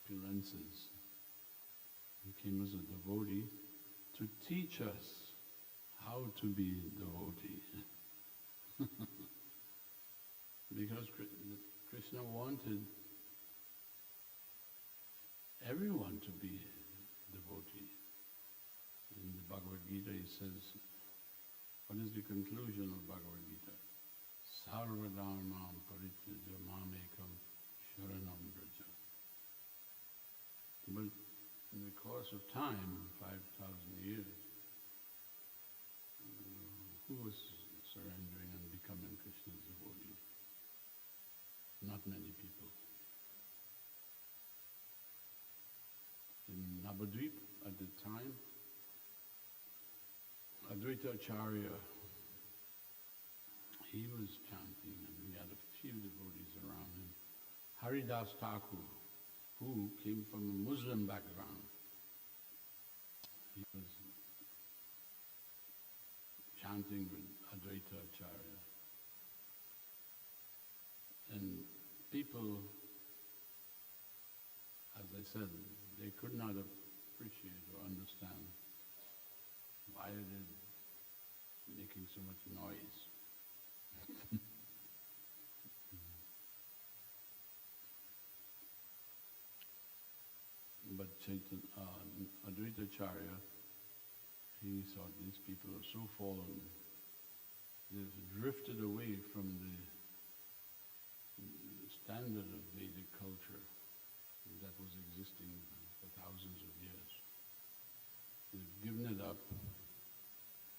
opulences. He came as a devotee to teach us how to be devotee. Because Krishna wanted everyone to be devotee. In the Bhagavad Gita, he says, what is the conclusion of Bhagavad Gita? Sarvadharmam parityaja mamekam sharanam braja. But in the course of time, 5,000 years, who was surrendering and becoming Krishna's devotee? Not many people. In Navadvip at the time, Advaita Acharya, he was chanting and he had a few devotees around him. Haridas Thakur, who came from a Muslim background, chanting with Advaita Acharya. And people, as I said, they could not appreciate or understand why are they making so much noise. But Advaita Acharya, he thought these people are so fallen, they've drifted away from the standard of Vedic culture that was existing for thousands of years. They've given it up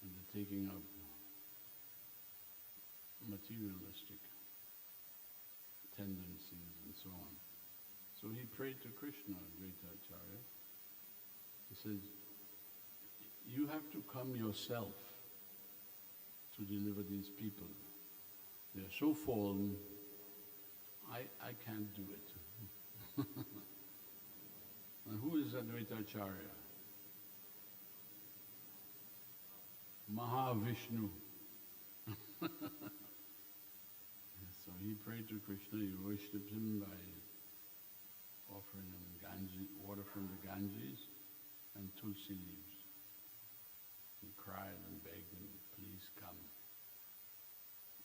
and they're taking up materialistic tendencies and so on. So he prayed to Krishna, Advaita Acharya. He says, you have to come yourself to deliver these people. They're so fallen, I can't do it. And who is Advaita Acharya? Mahavishnu. So he prayed to Krishna, he worshipped him by offering him water from the Ganges and tulsi leaves. He cried and begged him, please come.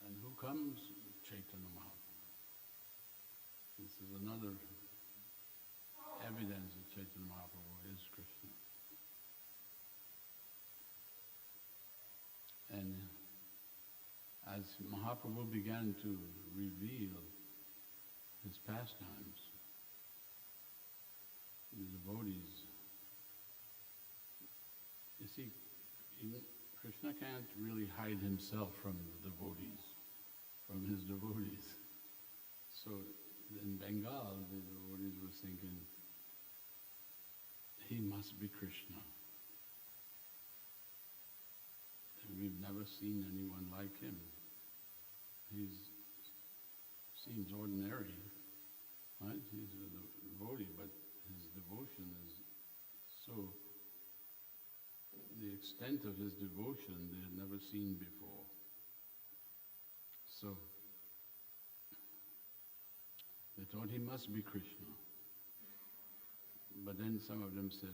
And who comes? Chaitanya Mahaprabhu. This is another evidence that Chaitanya Mahaprabhu is Krishna. And as Mahaprabhu began to reveal his pastimes, the devotees, you see, Krishna can't really hide himself from the devotees, from his devotees. So in Bengal, the devotees were thinking, he must be Krishna. We've never seen anyone like him. He seems ordinary, right? He's a devotee, but his devotion is so, the extent of his devotion they had never seen before. So, they thought he must be Krishna. But then some of them said,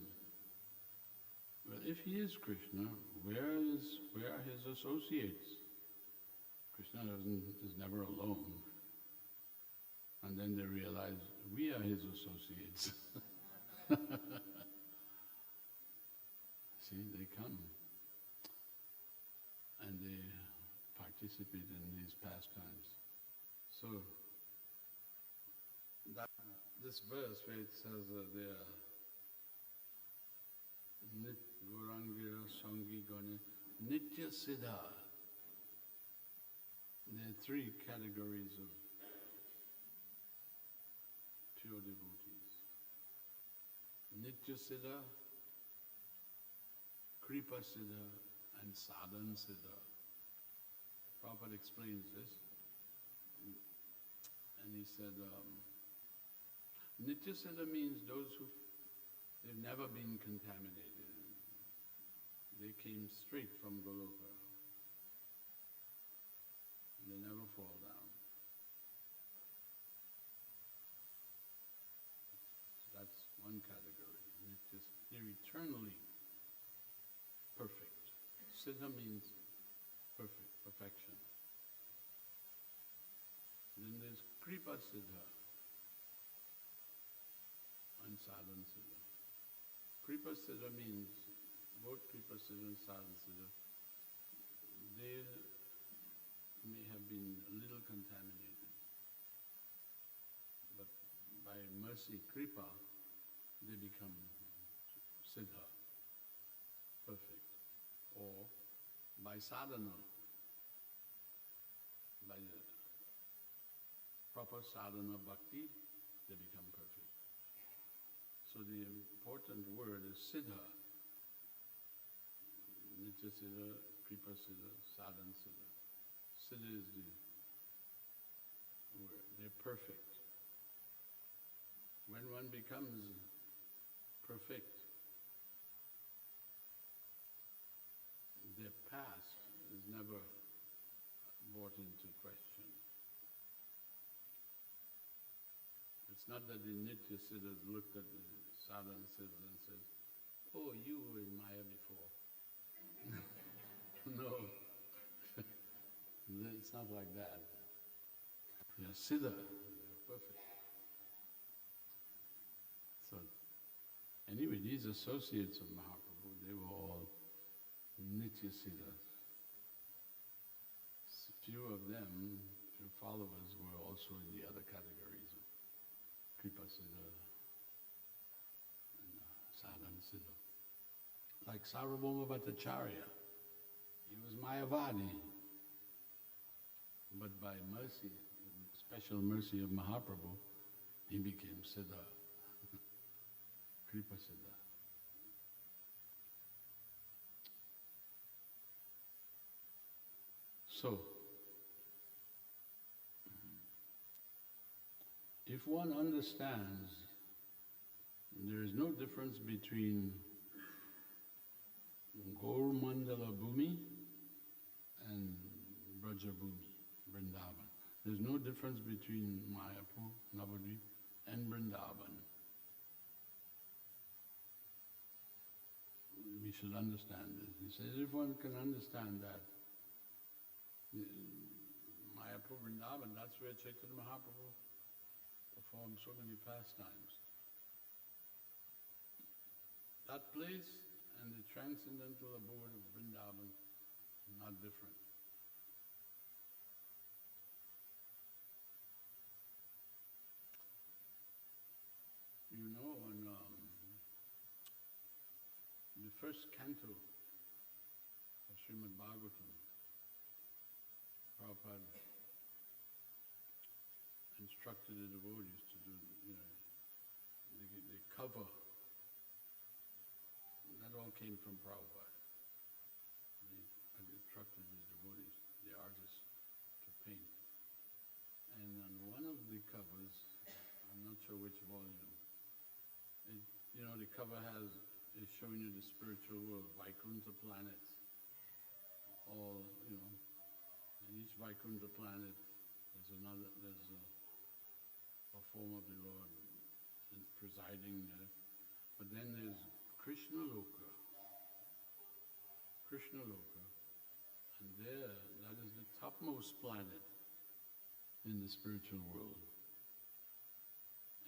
well, if he is Krishna, where are his associates? Krishna is never alone. And then they realized, we are his associates. See, they come and they participate in these pastimes. So, this verse where it says they are Gorangira Sangi Gani Nitya Siddha. There are three categories of pure devotees. Nitya Siddha, Kripa Siddha, and Sadhan Siddha. Prabhupada explains this, and he said, Nitya Siddha means those who they've never been contaminated. They came straight from Goloka. They never fall down. So that's one category. They're eternally perfect. Siddha means perfect, perfection. Then there's Kripa Siddha and Sadhan Siddha. Kripa Siddha means both Kripa Siddha and Sadhan Siddha, they may have been a little contaminated. But by mercy, Kripa, they become Siddha, perfect. Or by sadhana, by the proper sadhana bhakti, they become perfect. So the important word is Siddha. Nitya Siddha, Kripa Siddha, Sadhan Siddha. Siddha is the word. They're perfect. When one becomes perfect, their past, is never brought into question. It's not that the Nitya Siddhas looked at the Sadhana Siddhas and said, "Oh, you were in Maya before." No, it's not like that. You're Siddha, you're perfect. So, anyway, these associates of Mahaprabhu, they were all Nitya Siddhas. Few of them, few followers, were also in the other categories of Kripa Siddha and Sadhana Siddha. Like Sarvabhauma Bhattacharya, he was Mayavadi. But by mercy, special mercy of Mahaprabhu, he became Siddha, Kripa Siddha. So, if one understands there is no difference between Gaur Mandala Bhumi and Braja Bhumi, Vrindavan. There's no difference between Mayapur, Navadvip and Vrindavan. We should understand this. He says if one can understand that, Mayapur, Vrindavan, that's where Chaitanya Mahaprabhu performed so many pastimes. That place and the transcendental abode of Vrindavan are not different. You know, on the first canto of Srimad Bhagavatam, Prabhupada instructed the devotees to do, the cover. That all came from Prabhupada. He instructed his devotees, the artists, to paint. And on one of the covers, I'm not sure which volume, the cover is showing you the spiritual world, Vaikuntha planets. All, in each Vaikuntha planet, there's a form of the Lord presiding there. But then there's Krishna Loka, and there, that is the topmost planet in the spiritual world.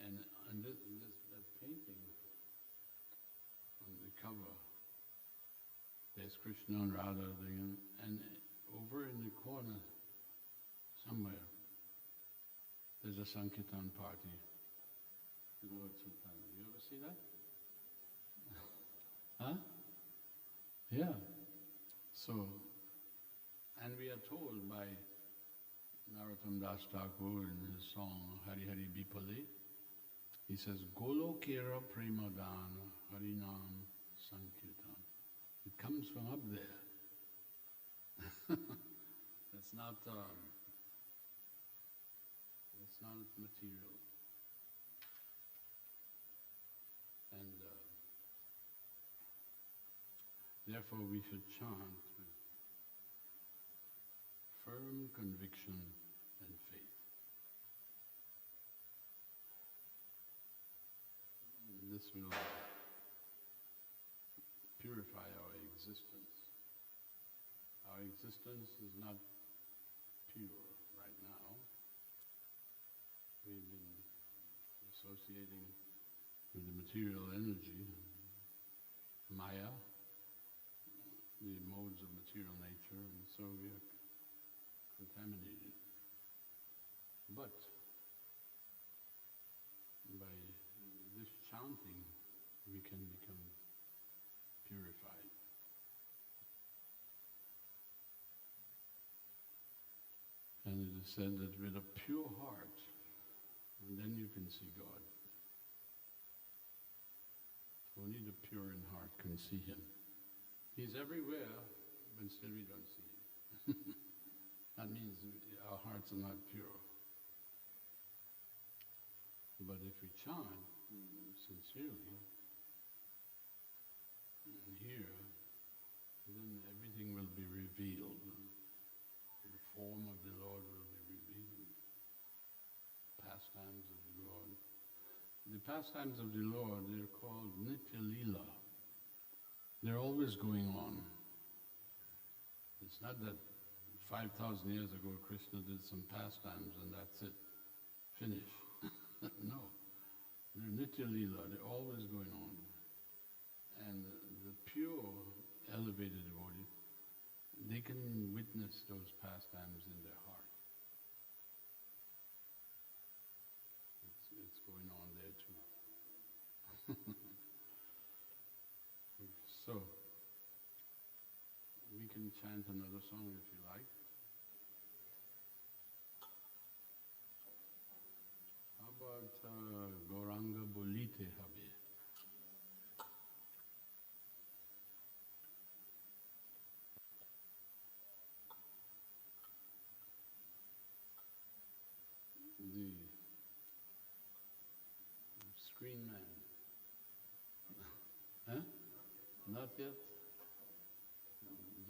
And that painting on the cover, there's Krishna and Radha, and over in the corner somewhere, there's a Sankirtan party. The Lord Chaitanya. You ever see that? Huh? Yeah. So, and we are told by Narottam Das Thakur in his song Hari Hari Bipale, he says, Golo Kera Premadana Harinam Sankirtan. It comes from up there. It's not material. And therefore we should chant with firm conviction and faith. This will purify our existence. Our existence is not pure right now. We've been associating with the material energy, Maya, the modes of material nature, and so we are contaminated. But by this chanting, we can become purified. And it is said that with a pure heart, and then you can see God. Only the pure in heart can see Him. He's everywhere, but still we don't see Him. That means our hearts are not pure. But if we chant sincerely and hear, then everything everything will be revealed. The form of the Lord will be revealed. Pastimes of the Lord. The pastimes of the Lord, they're called Nitya Leela. They're always going on. It's not that 5,000 years ago Krishna did some pastimes and that's it. Finish. No. They're Nitya Leela, they're always going on. And the pure, elevated devotees, they can witness those pastimes in their heart. It's going on there too. So, we can chant another song if you like. How about Gauranga Bolite Habe? The screen man. Huh? Not yet?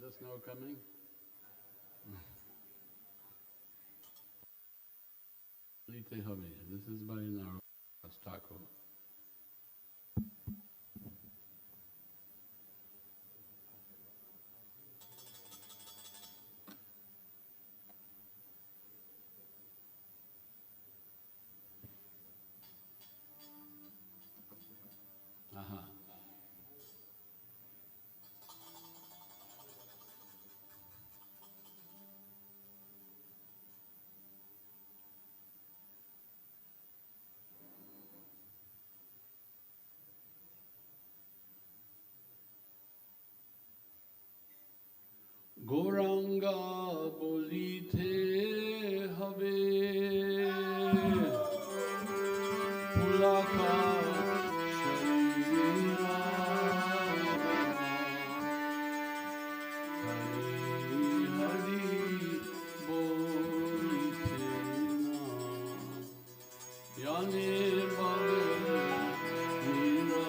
Just now coming? Bolite Habe. This is by Narottam Thakur. Aha. Gauranga Bolite Habe Pulaka Sharira Hari Hari Bolite Yane Bhave Nira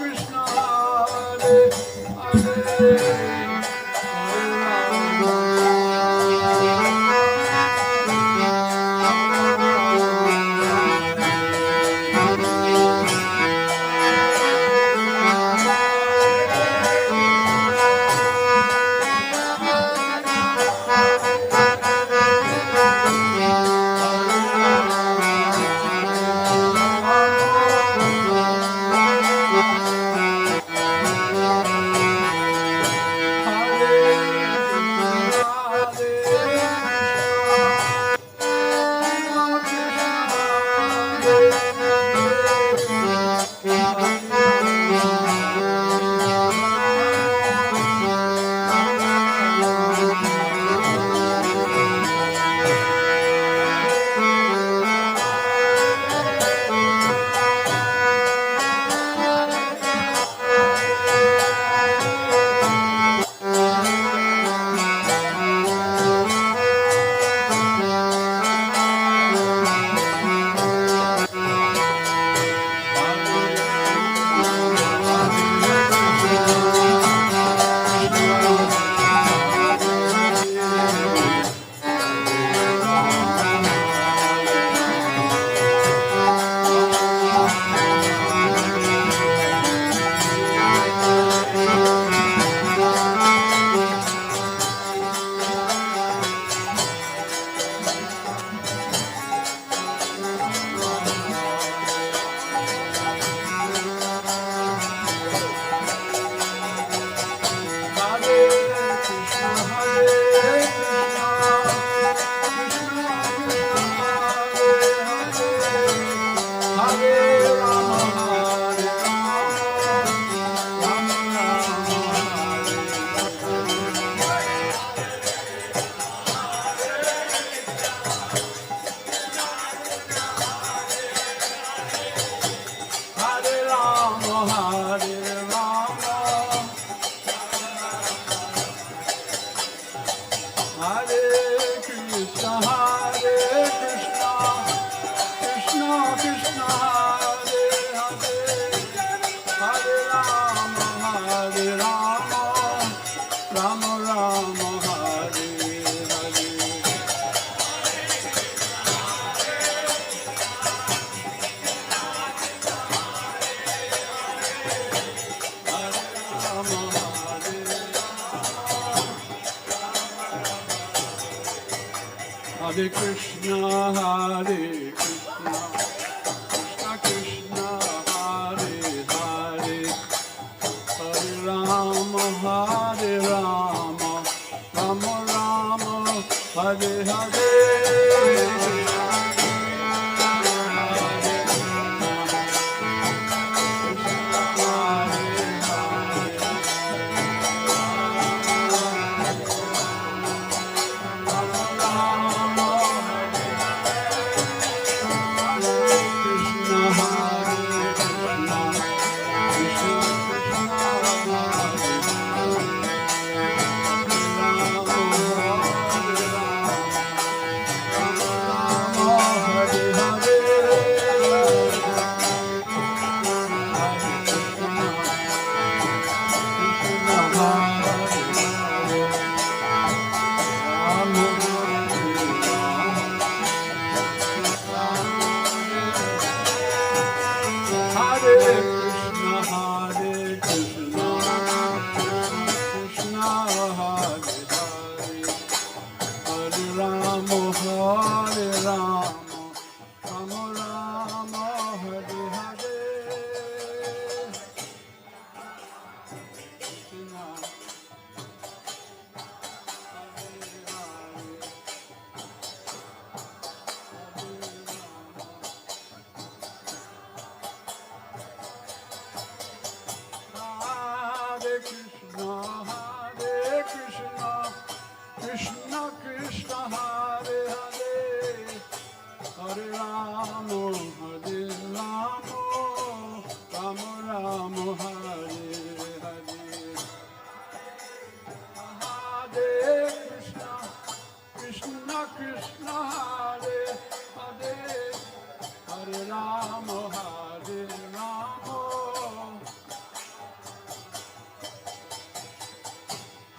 Krishna, Hare Hare, Hare Krishna, Hare Krishna, Krishna Krishna, Hare Hare, Hare Rama, Hare Rama, Rama Rama, Hare Hare.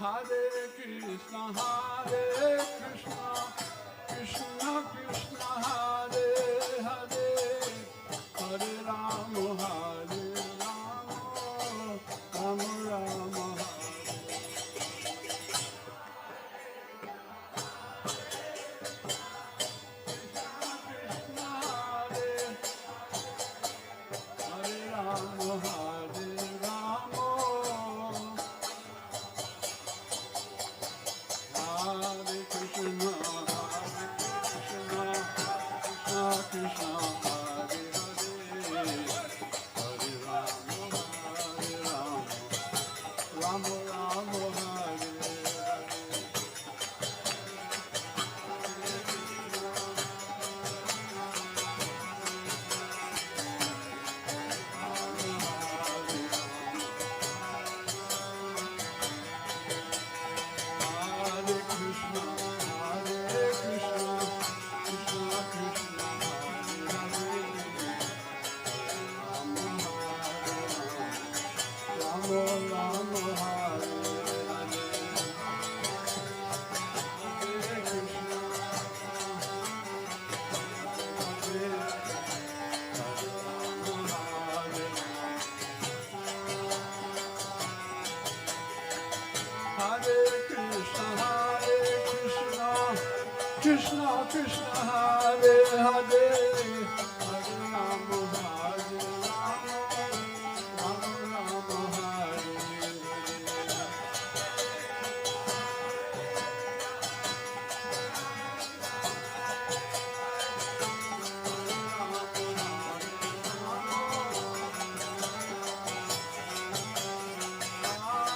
Hare Krishna, Hare Krishna, Krishna Krishna, Hare Hare, Hare Rama, Hare Rama, Rama Rama, Hare Rama, Hare Rama, Hare Krishna, Krishna Krishna, Hare Hare, Hare Rama, Hare Rama, Rama Rama, Hare Hare Krishna, Hare Krishna, Krishna Krishna, Hare Hare, Rama Rama, Hare Hare Krishna, Hare Krishna, Krishna Krishna, Hare Hare, Hare Rama, Hare Rama, Rama Rama, Hare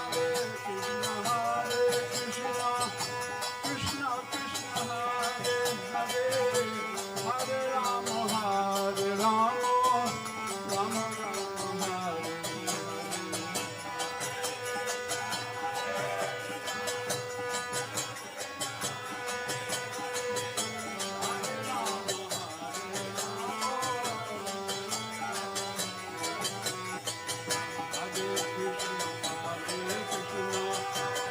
Hare Krishna, Hare Krishna, Krishna Krishna, Hare Hare, Hare Rama, Hare Rama, Rama Rama, Hare Hare Krishna, Hare Krishna,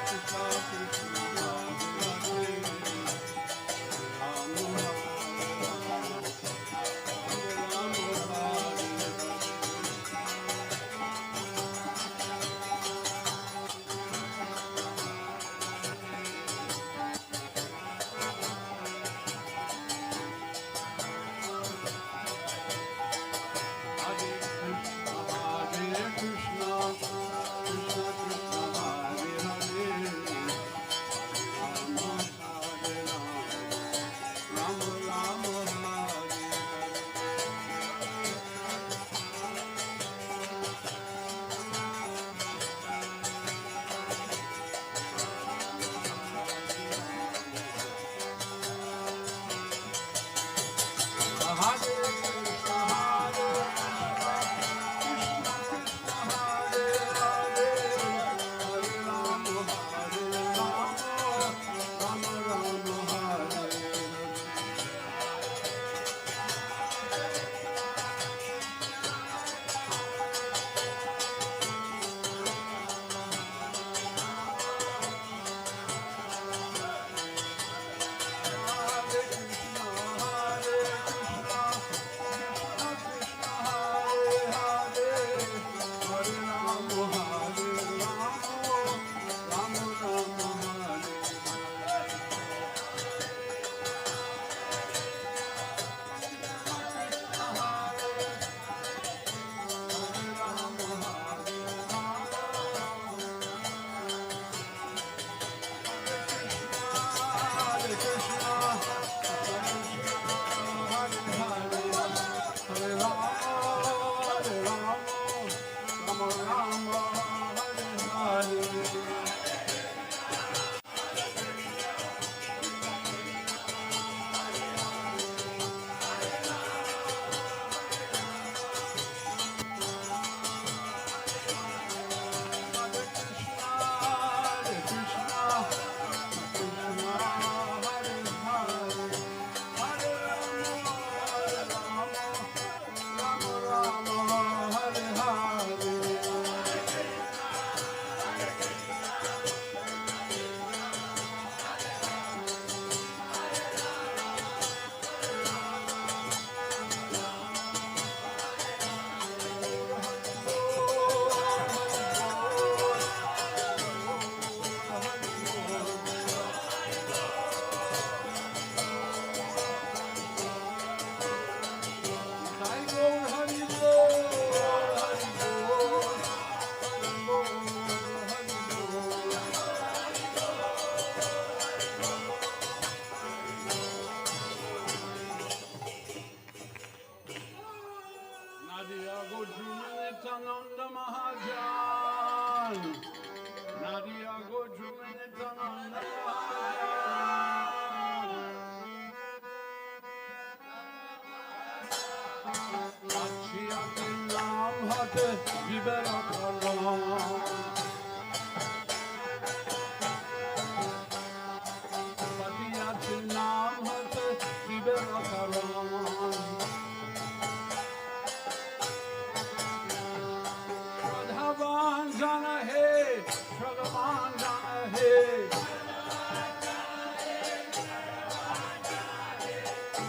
Krishna Krishna, Hare Hare, Rama Rama, Hare Krishna, Hare Krishna, Krishna Krishna, Hare Hare, Rama Hare Rama, Rama Rama, Hare Hare Krishna, Hare Krishna, Krishna Hare Hare, Hare Rama, Hare Rama, Rama Rama, Hare Hare Krishna, Hare Krishna, Krishna Krishna, Hare Hare, Hare Rama, Hare Rama, Rama Rama, Hare Hare Krishna, Hare Rama, Rama Rama, Hare Hare. Hare Mahajan, Nadia Gojumanitana Mahajan, Naam hate Vibera Karan. Patiyache naam hate Vibera Karan. Shradhavan jana hai, Shradhavan jana hai.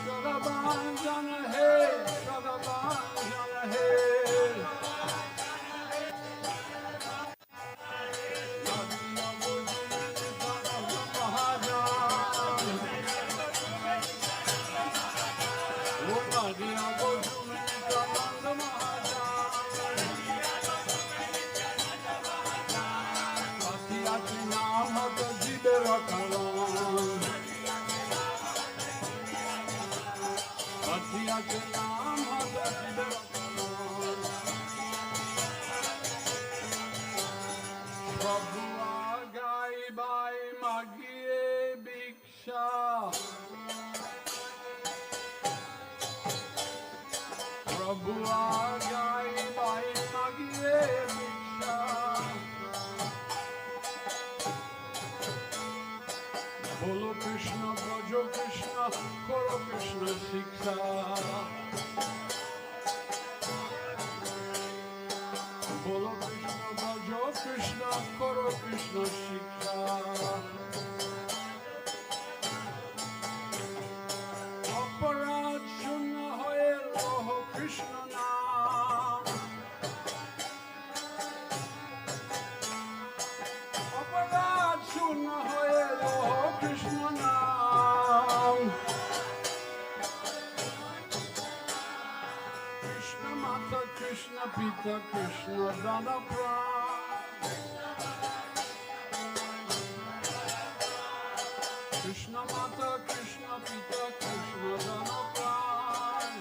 Shradhavan jana hai, Shradhavan jana hai. Nadiya Gojumanitana Mahajan, Nadiya Gojumanitana Mahajan. Patiyache naam hate Vibera Karan. Patiyache naam hate Vibera Karan. Prabhu aagai bai magiye biksha. Prabhu aagai bai magiye biksha. Bolo Krishna, Brajo Krishna, Koro Krishna Shiksha. Bolo Krishna, Brajo Krishna, Koro Krishna Shiksha. Aparad Shunna Hoye Roho Krishna Naam. Aparad Shunna Hoye Roho Krishna Naam. Krishna Mata, Krishna Pita, Krishna Dana Pran. Krishna Mata, Krishna Pita, Krishna Dana Pran.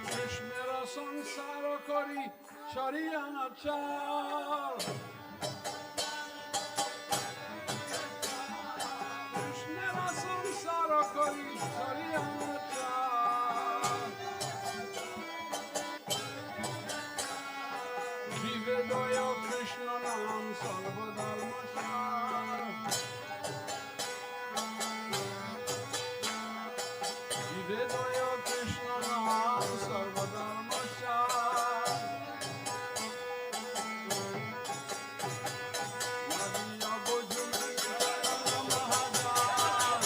Krishna Sansara Kari, Chariyanachar. Krishna Sansara Kari, Chariyanachar. Vivedaya Krishna Nam Sarvadharmachar. Vivedaya Krishna Nam Sarvadharmachar. Nadiya Gojumanitana Mahajan,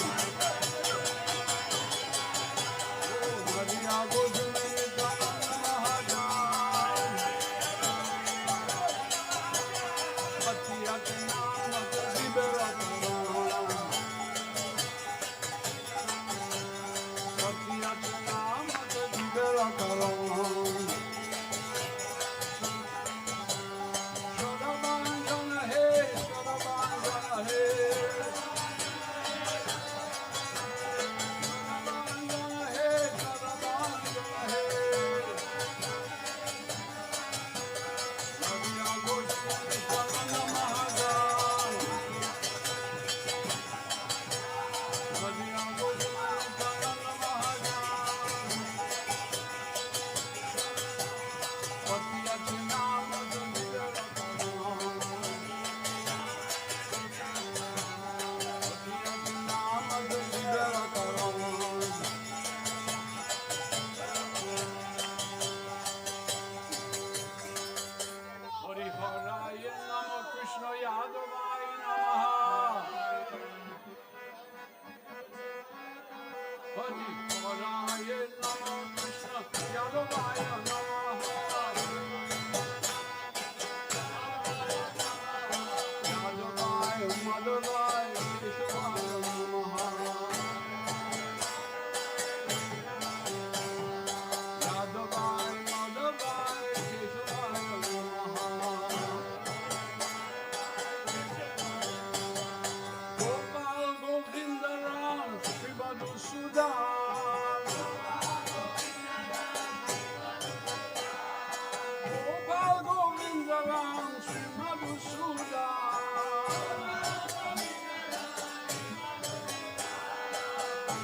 Ram Sri Madhusudan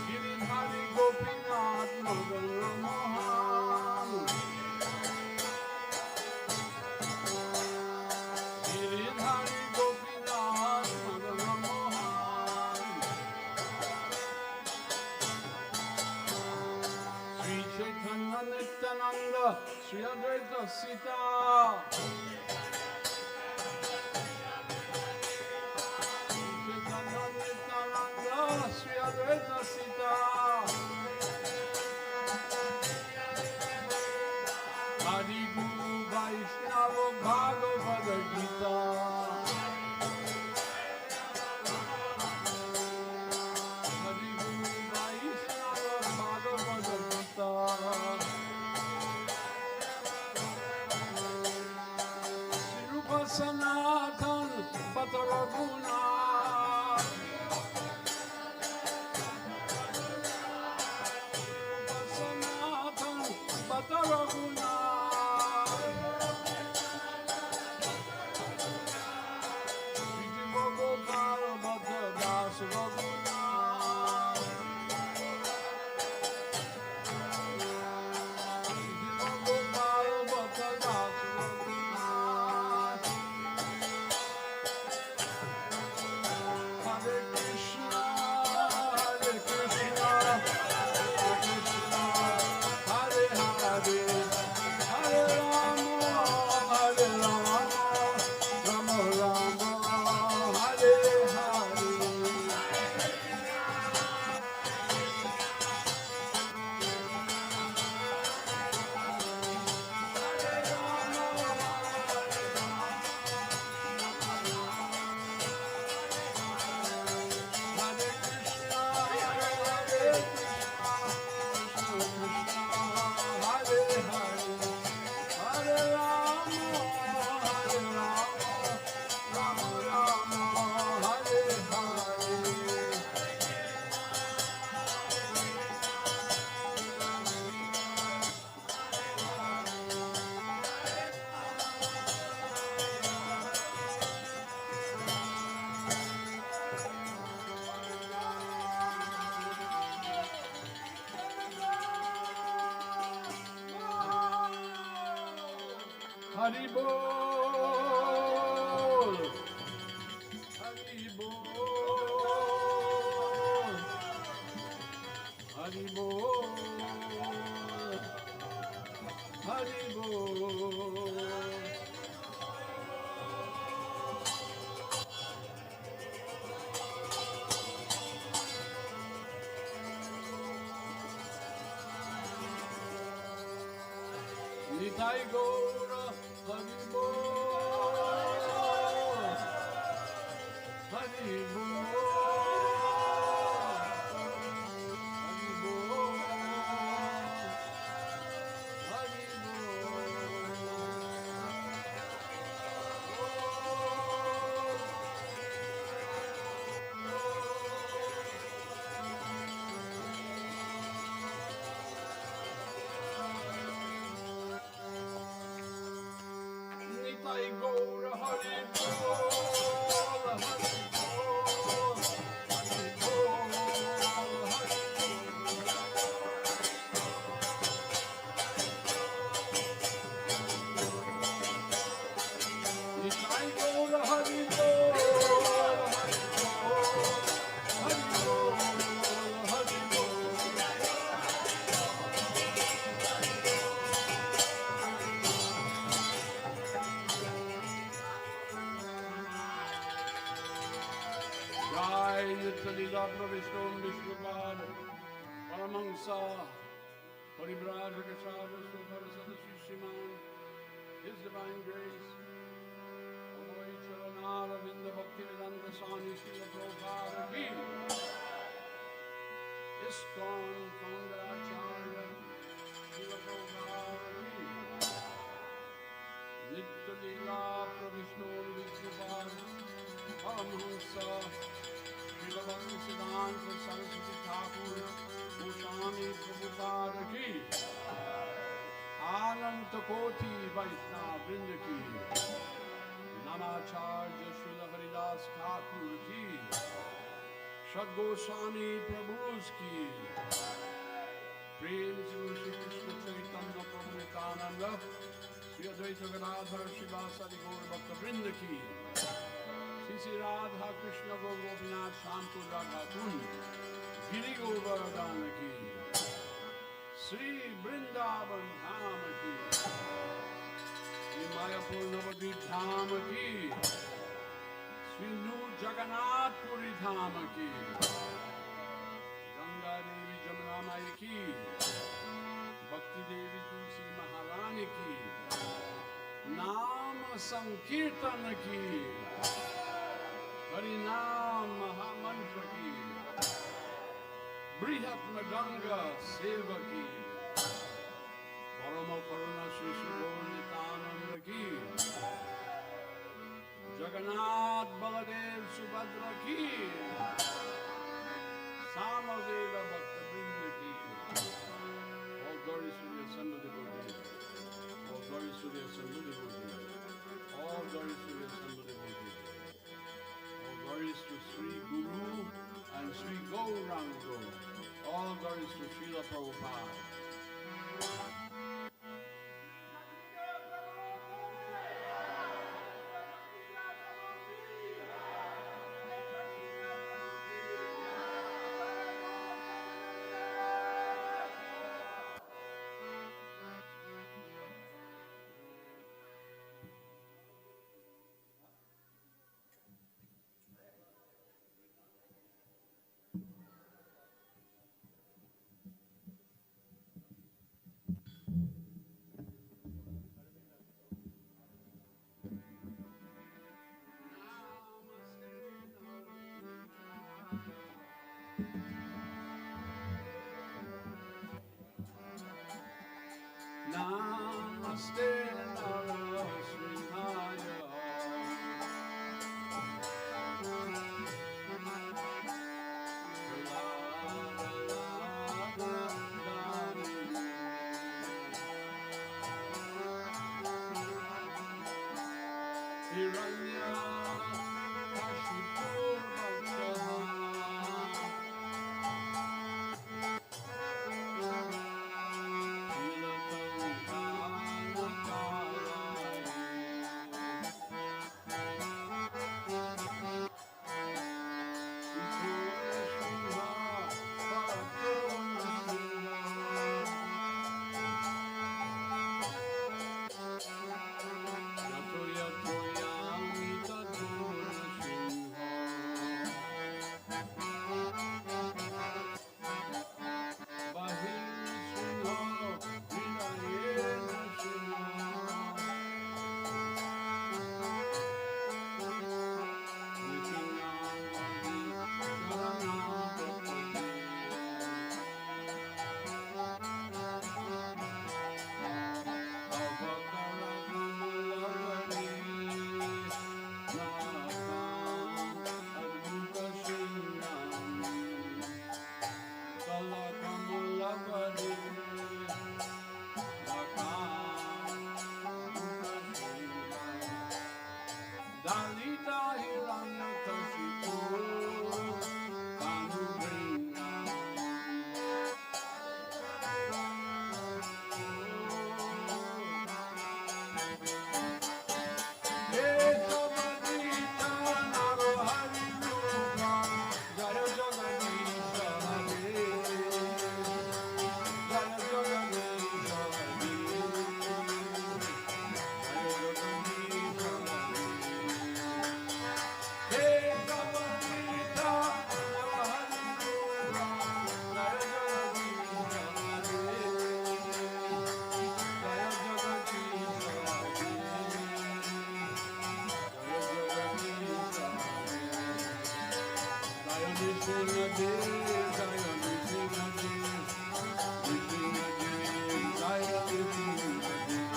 Giridhari Gopinath Madan Mohan Giridhari Gopinath Madan Mohan Sri Chaitanya Nityananda Sri Advaita Sita Sri Advaita Sita Hari Guru Vaishnava Bhagavad Gita Hari Guru Vaishnava Bhagavad Gita Sri Rupa Sanatan Pataraguna Raguna Sri Gopal Bhatta Das Raguna Sri Gopal Bhatta Das Raguna Hare Krishna Hare Krishna Hare Krishna Hare Hare Hare Rama Hare Rama Rama Rama Hare Hare Hare Krishna Hare Krishna Krishna Hare Hare Hare Rama Hare Rama Rama Rama Hare Hare Hari Bol Hari Bol Hari Bol Hari Bol Nitai Gaura Hari Bol Hari Bol Hari Bol Hari Nitai Gaura Hari Bol Hari Bol Hari Bol Hari Nitai Gaura Hari Bol Hari Bol Hari Bol Jai Nityalila Pravishno Vishnupada Paramahansa Paribrajaka Sadhusva Parasadasi Shiman His Divine Grace Amoi Charanara Vinda Bhaktivedanta Swami Srila Prabhupada Ki ISKCON Founder Acharya Srila Prabhupada Ki Nityalila Pravishno Vishnupada Paramahansa Srila Bhaktisiddhanta Saraswati Thakur Goswami Prabhupada Ki Ananta Koti Vaishnava Vrinda ki, Namacharya Srila Haridas Thakur ki, Shad Goswami Prabhu's ki, Prem Shri Krishna Chaitanya Prabhu Nityananda, Sri Advaita Gadadhar Srivasadi Gaur Bhakta Vrinda ki, Sri Radha Krishna Gopinath Shantu Radha Kund, Giri Govardhan ki, Sri Vrindavan Dham ki, Sri Mayapur Navadvip Dham ki, Sri Nur Jagannath Puri Dham ki, Ganga Devi Jamuna Mai ki, Bhakti Devi Tulsi Maharani ki, Naam Sankirtan ki, Harinam Mahamantra ki, Brihat Madanga Seva ki, Parama Karuna Shri Gaur Nityananda ki, Jagannath Baladev Subhadra ki, Samadeva Bhakta Vrinda ki, all glories to the assembled devotees, all glories to the assembled devotees, all glories to the assembled devotees, all glories to Sri Guru and Sri Gaurango, all glories to Srila Prabhupada. Namaste Narasrinaya. Hiranya Kashipu Dalita Hiranya Kashipu Tanubringa. Ekavadita Narohari Rupa Jaya Jagannath Hare Jaya Jagannath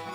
Hare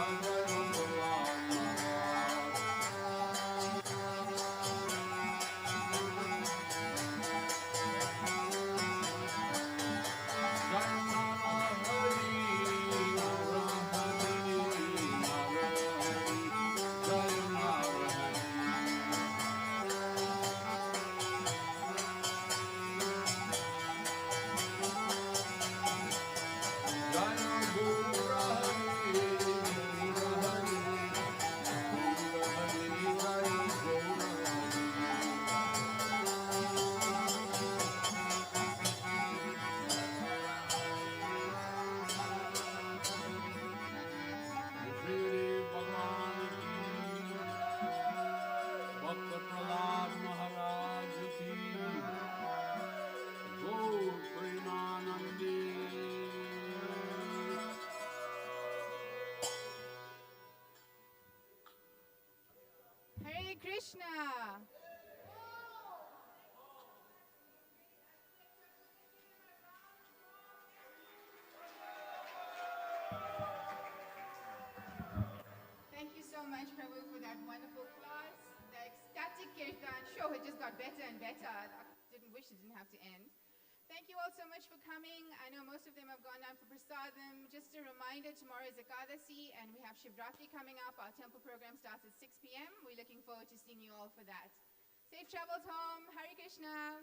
Krishna. Thank you so much, Prabhu, for that wonderful class. The ecstatic kirtan show, it just got better and better. I didn't wish it didn't have to end. Thank you all so much for coming. I know most of them have gone down for prasadam. Just a reminder, tomorrow is Ekadasi and we have Shivratri coming up. Our temple program starts at 6 p.m. We're looking forward to seeing you all for that. Safe travels home. Hare Krishna.